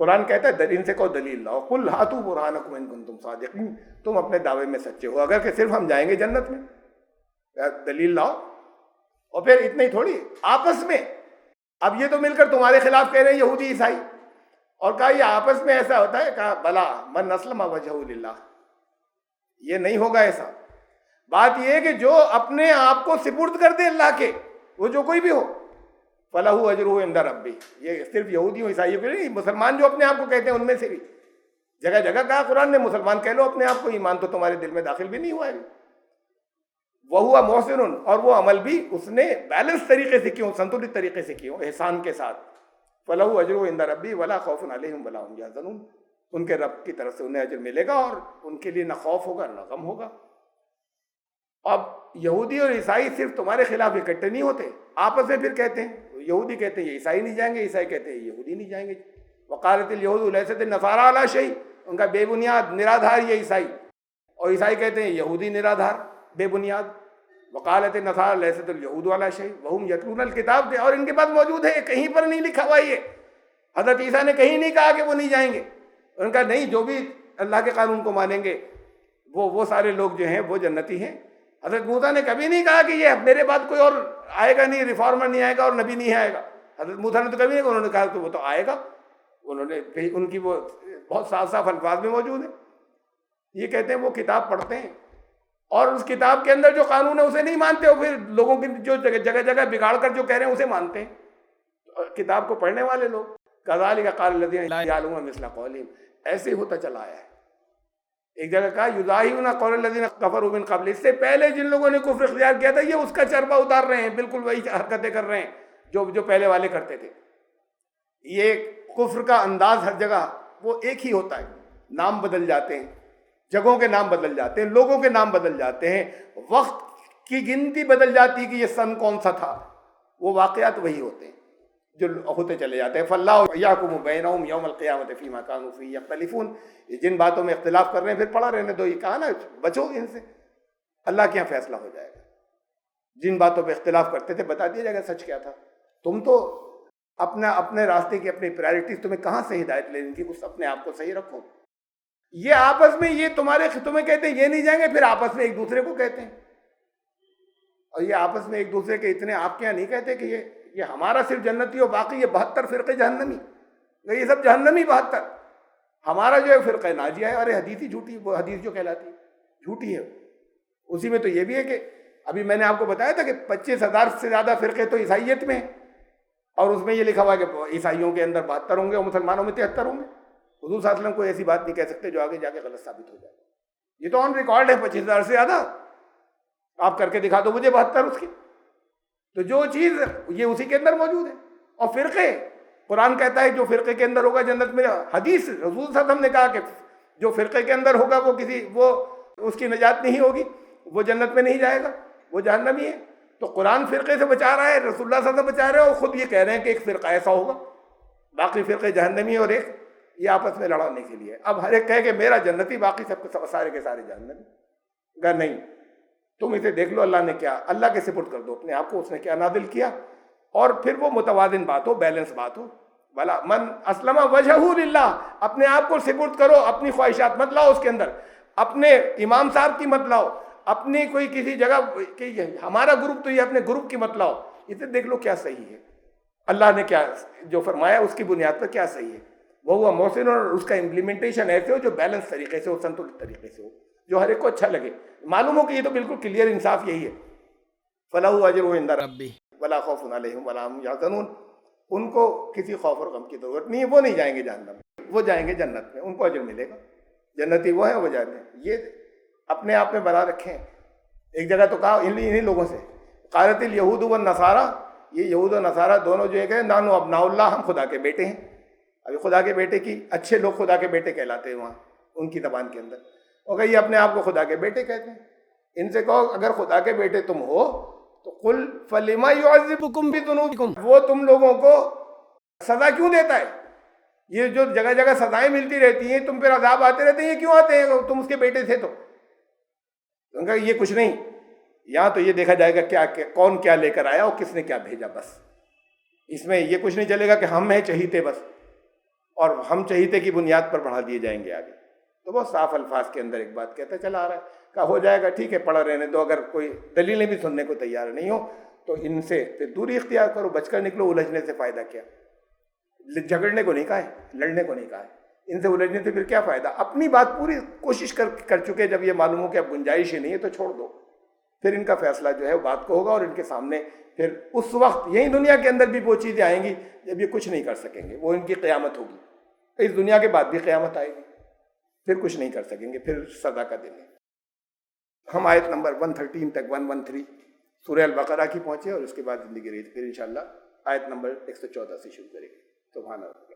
قرآن کہتا ہے ان سے کہو دلیل لاؤ، قل ہاتوا برہانکم ان کنتم صادقین، تم اپنے دعوے میں سچے ہو اگر کہ صرف ہم جائیں گے جنت میں. دلیل لاؤ. اور پھر اتنا ہی تھوڑی، آپس میں اب یہ تو مل کر تمہارے خلاف کہہ رہے ہیں یہودی عیسائی، اور کہا یہ آپس میں ایسا ہوتا ہے، کہا بلا من اسلم وجہہ للہ، یہ نہیں ہوگا ایسا. بات یہ ہے کہ جو اپنے آپ کو سپرد کر دے اللہ کے، وہ جو کوئی بھی ہو، فلہ اجرہ عند ربہ. یہ صرف یہودیوں عیسائیوں کے لیے نہیں، مسلمان جو اپنے آپ کو کہتے ہیں ان میں سے بھی جگہ جگہ کہا قرآن نے مسلمان کہہ لو اپنے آپ کو، ایمان تو تمہارے دل میں داخل بھی نہیں ہوا ہے. وہو محسن، اور وہ عمل بھی اس نے بیلنس طریقے سے کیوں، سنتولت طریقے سے کیوں، احسان کے ساتھ. فلہ اجرہ عند ربہ ولا خوف علیہم ولا هم يحزنون. ان کے رب کی طرف سے انہیں اجر ملے گا اور ان کے لیے نہ خوف ہوگا نہ غم ہوگا. اب یہودی اور عیسائی صرف تمہارے خلاف اکٹھے نہیں ہوتے، آپس میں پھر کہتے ہیں، یہودی کہتے ہیں یہ عیسائی نہیں جائیں گے، عیسائی کہتے ہیں یہودی نہیں جائیں گے. وقالت الیہود لیست النصارى علی شیء، ان کا بے بنیاد نرادھار یہ عیسائی، اور عیسائی کہتے ہیں یہودی نرادھار بے بنیاد. وقالت النصارى لیست الیہود علی شیء وهم یتلون الکتاب تھے، اور ان کے پاس موجود ہے، کہیں پر نہیں لکھا ہوا یہ. حضرت عیسیٰ نے کہیں نہیں کہا کہ وہ نہیں جائیں گے. ان کا نہیں، جو بھی اللہ کے قانون کو مانیں گے وہ سارے لوگ جو ہیں وہ جنتی ہیں. حضرت موسیٰ نے کبھی نہیں کہا کہ یہ میرے بعد کوئی اور آئے گا نہیں، ریفارمر نہیں آئے گا اور نبی نہیں آئے گا. حضرت موسیٰ نے تو کبھی نہیں، انہوں نے کہا کہ وہ تو آئے گا. انہوں نے ان کی وہ بہت صاف صاف الفاظ میں موجود ہے. یہ کہتے ہیں وہ کتاب پڑھتے ہیں اور اس کتاب کے اندر جو قانون ہے اسے نہیں مانتے، اور پھر لوگوں کی جو جگہ جگہ بگاڑ کر جو کہہ رہے ہیں اسے مانتے ہیں، کتاب کو پڑھنے والے لوگ۔ کذالک قال الذین لا یعلمون مثل قولہم، ایسے ہی ہوتا چلا آیا ہے۔ ایک جگہ کہا یضاہئون قول الذین کفروا من قبل، اس سے پہلے جن لوگوں نے کفر اختیار کیا تھا یہ اس کا چربہ اتار رہے ہیں، بالکل وہی حرکتیں کر رہے ہیں جو پہلے والے کرتے تھے۔ یہ کفر کا انداز ہر جگہ وہ ایک ہی ہوتا ہے، نام بدل جاتے ہیں، جگہوں کے نام بدل جاتے ہیں، لوگوں کے نام بدل جاتے ہیں، وقت کی گنتی بدل جاتی کہ یہ سن کون سا تھا، وہ واقعات وہی ہوتے ہیں جو ہوتے چلے جاتے ہیں۔ فاللہ یحکم بینہم یوم القیامۃ فیما کانوا فیہ یختلفون، یہ جن باتوں میں اختلاف کر رہے ہیں پھر پڑا رہنے دو، یہ کہا نا بچو ان سے، اللہ کے یہاں فیصلہ ہو جائے گا۔ جن باتوں پہ اختلاف کرتے تھے بتا دیا جائے گا سچ کیا تھا۔ تم تو اپنے راستے کی اپنی پرائرٹیز تمہیں کہاں سے ہدایت لینی تھی، اس اپنے آپ کو صحیح رکھو۔ یہ آپس میں یہ تمہیں کہتے ہیں یہ نہیں جائیں گے، پھر آپس میں ایک دوسرے کو کہتے ہیں، اور یہ آپس میں ایک دوسرے کے اتنے آپ کے یہاں نہیں کہتے کہ یہ ہمارا صرف جنتی ہو، باقی یہ 72 فرقے جہنمی، یہ سب جہنمی 72، ہمارا جو ہے فرقہ ناجیہ ہے۔ ارے حدیث ہی جھوٹی، وہ حدیث جو کہلاتی ہے جھوٹی ہے۔ اسی میں تو یہ بھی ہے کہ ابھی میں نے آپ کو بتایا تھا کہ 25,000 سے زیادہ فرقے تو عیسائیت میں ہیں، اور اس میں یہ لکھا ہوا ہے کہ عیسائیوں کے اندر 72 ہوں گے اور مسلمانوں میں 73 ہوں گے۔ حضور صلی اللہ علیہ وسلم کوئی ایسی بات نہیں کہہ سکتے جو آگے جا کے غلط ثابت ہو جائے۔ یہ تو آن ریکارڈ ہے 25,000 سے زیادہ، آپ کر کے دکھا دو مجھے 72 اس کی، تو جو چیز یہ اسی کے اندر موجود ہے۔ اور فرقے، قرآن کہتا ہے جو فرقے کے اندر ہوگا جنت میں، حدیث رسول صلی اللہ علیہ وسلم نے کہا کہ جو فرقے کے اندر ہوگا وہ اس کی نجات نہیں ہوگی، وہ جنت میں نہیں جائے گا، وہ جہنمی ہے۔ تو قرآن فرقے سے بچا رہا ہے، رسول اللہ صلی اللہ علیہ وسلم بچا رہے ہیں، اور خود یہ کہہ رہے ہیں کہ ایک فرقہ ایسا ہوگا، باقی فرقے جہنمی اور ایک یہ آپس میں لڑانے کے لیے۔ اب ہر ایک کہے کہ میرا جنتی، باقی سب سارے کے سارے جہنمی، اگر نہیں تم اسے دیکھ لو اللہ نے کیا، اللہ کے سپرد کر دو اپنے آپ کو، اس نے کیا نازل کیا، اور پھر وہ متوازن بات ہو، بیلنس بات ہو۔ بلا من اسلم وجہہ للہ، اپنے آپ کو سپرد کرو، اپنی خواہشات مت لاؤ اس کے اندر، اپنے امام صاحب کی مت لاؤ، اپنی کوئی کسی جگہ کہ ہمارا گروپ تو یہ اپنے گروپ کی مت لاؤ، اسے دیکھ لو کیا صحیح ہے، اللہ نے کیا جو فرمایا اس کی بنیاد پر کیا صحیح ہے، وہ محسن، اور اس کا امپلیمنٹیشن ایسے ہو جو بیلنس طریقے سے ہو، سنتولت طریقے سے ہو، جو ہر ایک کو اچھا لگے، معلوم ہو کہ یہ تو بالکل کلیئر انصاف یہی ہے۔ فَلَهُ أَجْرُهُ عِندَ رَبِّهِ وَلَا خَوْفٌ عَلَيْهِمْ وَلَا هُمْ يَحْزَنُونَ، ان کو کسی خوف اور غم کی ضرورت نہیں ہے، وہ نہیں جائیں گے جہنم میں، وہ جائیں گے جنت میں، ان کو اجر ملے گا، جنتی وہ ہیں وہ جاتے ہیں۔ یہ اپنے آپ میں بنا رکھیں۔ ایک جگہ تو کہا انہی لوگوں سے، قالت الیہود والنصارى، یہ یہود و نصارہ دونوں جو ہے نحن ابناء اللہ، ہم خدا کے بیٹے ہیں۔ ابھی خدا کے بیٹے کی، اچھے لوگ خدا کے بیٹے کہلاتے ہیں وہاں ان کی زبان کے اندر، اور یہ اپنے آپ کو خدا کے بیٹے کہتے ہیں۔ ان سے کہو اگر خدا کے بیٹے تم ہو تو قل فلم یعذبکم بذنوبکم، وہ تم لوگوں کو سزا کیوں دیتا ہے؟ یہ جو جگہ جگہ سزائیں ملتی رہتی ہیں، تم پھر عذاب آتے رہتے ہیں، یہ کیوں آتے ہیں؟ تم اس کے بیٹے تھے تو یہ کچھ نہیں، یہاں تو یہ دیکھا جائے گا کیا کون کیا لے کر آیا اور کس نے کیا بھیجا، بس اس میں یہ کچھ نہیں چلے گا کہ ہم ہیں چہیتے بس، اور ہم چہیتے کی بنیاد پر بڑھا دیے جائیں گے آگے۔ تو بہت صاف الفاظ کے اندر ایک بات کہتا چلا آ رہا ہے کہ ہو جائے گا، ٹھیک ہے پڑا رہنے دو، اگر کوئی دلیلیں بھی سننے کو تیار نہیں ہو تو ان سے پھر دوری اختیار کرو، بچ کر نکلو، الجھنے سے فائدہ کیا؟ جھگڑنے کو نہیں کہا ہے، لڑنے کو نہیں کہا ہے، ان سے الجھنے سے پھر کیا فائدہ؟ اپنی بات پوری کوشش کر چکے، جب یہ معلوم ہو کہ اب گنجائش ہی نہیں ہے تو چھوڑ دو، پھر ان کا فیصلہ جو ہے وہ بات کو ہوگا، اور ان کے سامنے پھر اس وقت یہی دنیا کے اندر بھی وہ چیزیں آئیں گی جب یہ کچھ نہیں کر سکیں گے، وہ ان کی قیامت ہوگی، اس دنیا کے بعد بھی قیامت آئے گی، پھر کچھ نہیں کر سکیں گے، پھر سزا کا دن ہے۔ ہم آیت نمبر 113 تک 113 سورہ البقرہ کی پہنچے، اور اس کے بعد زندگی رہی، پھر انشاءاللہ آیت نمبر 114 سے شروع کریں گے۔ سبحان اللہ۔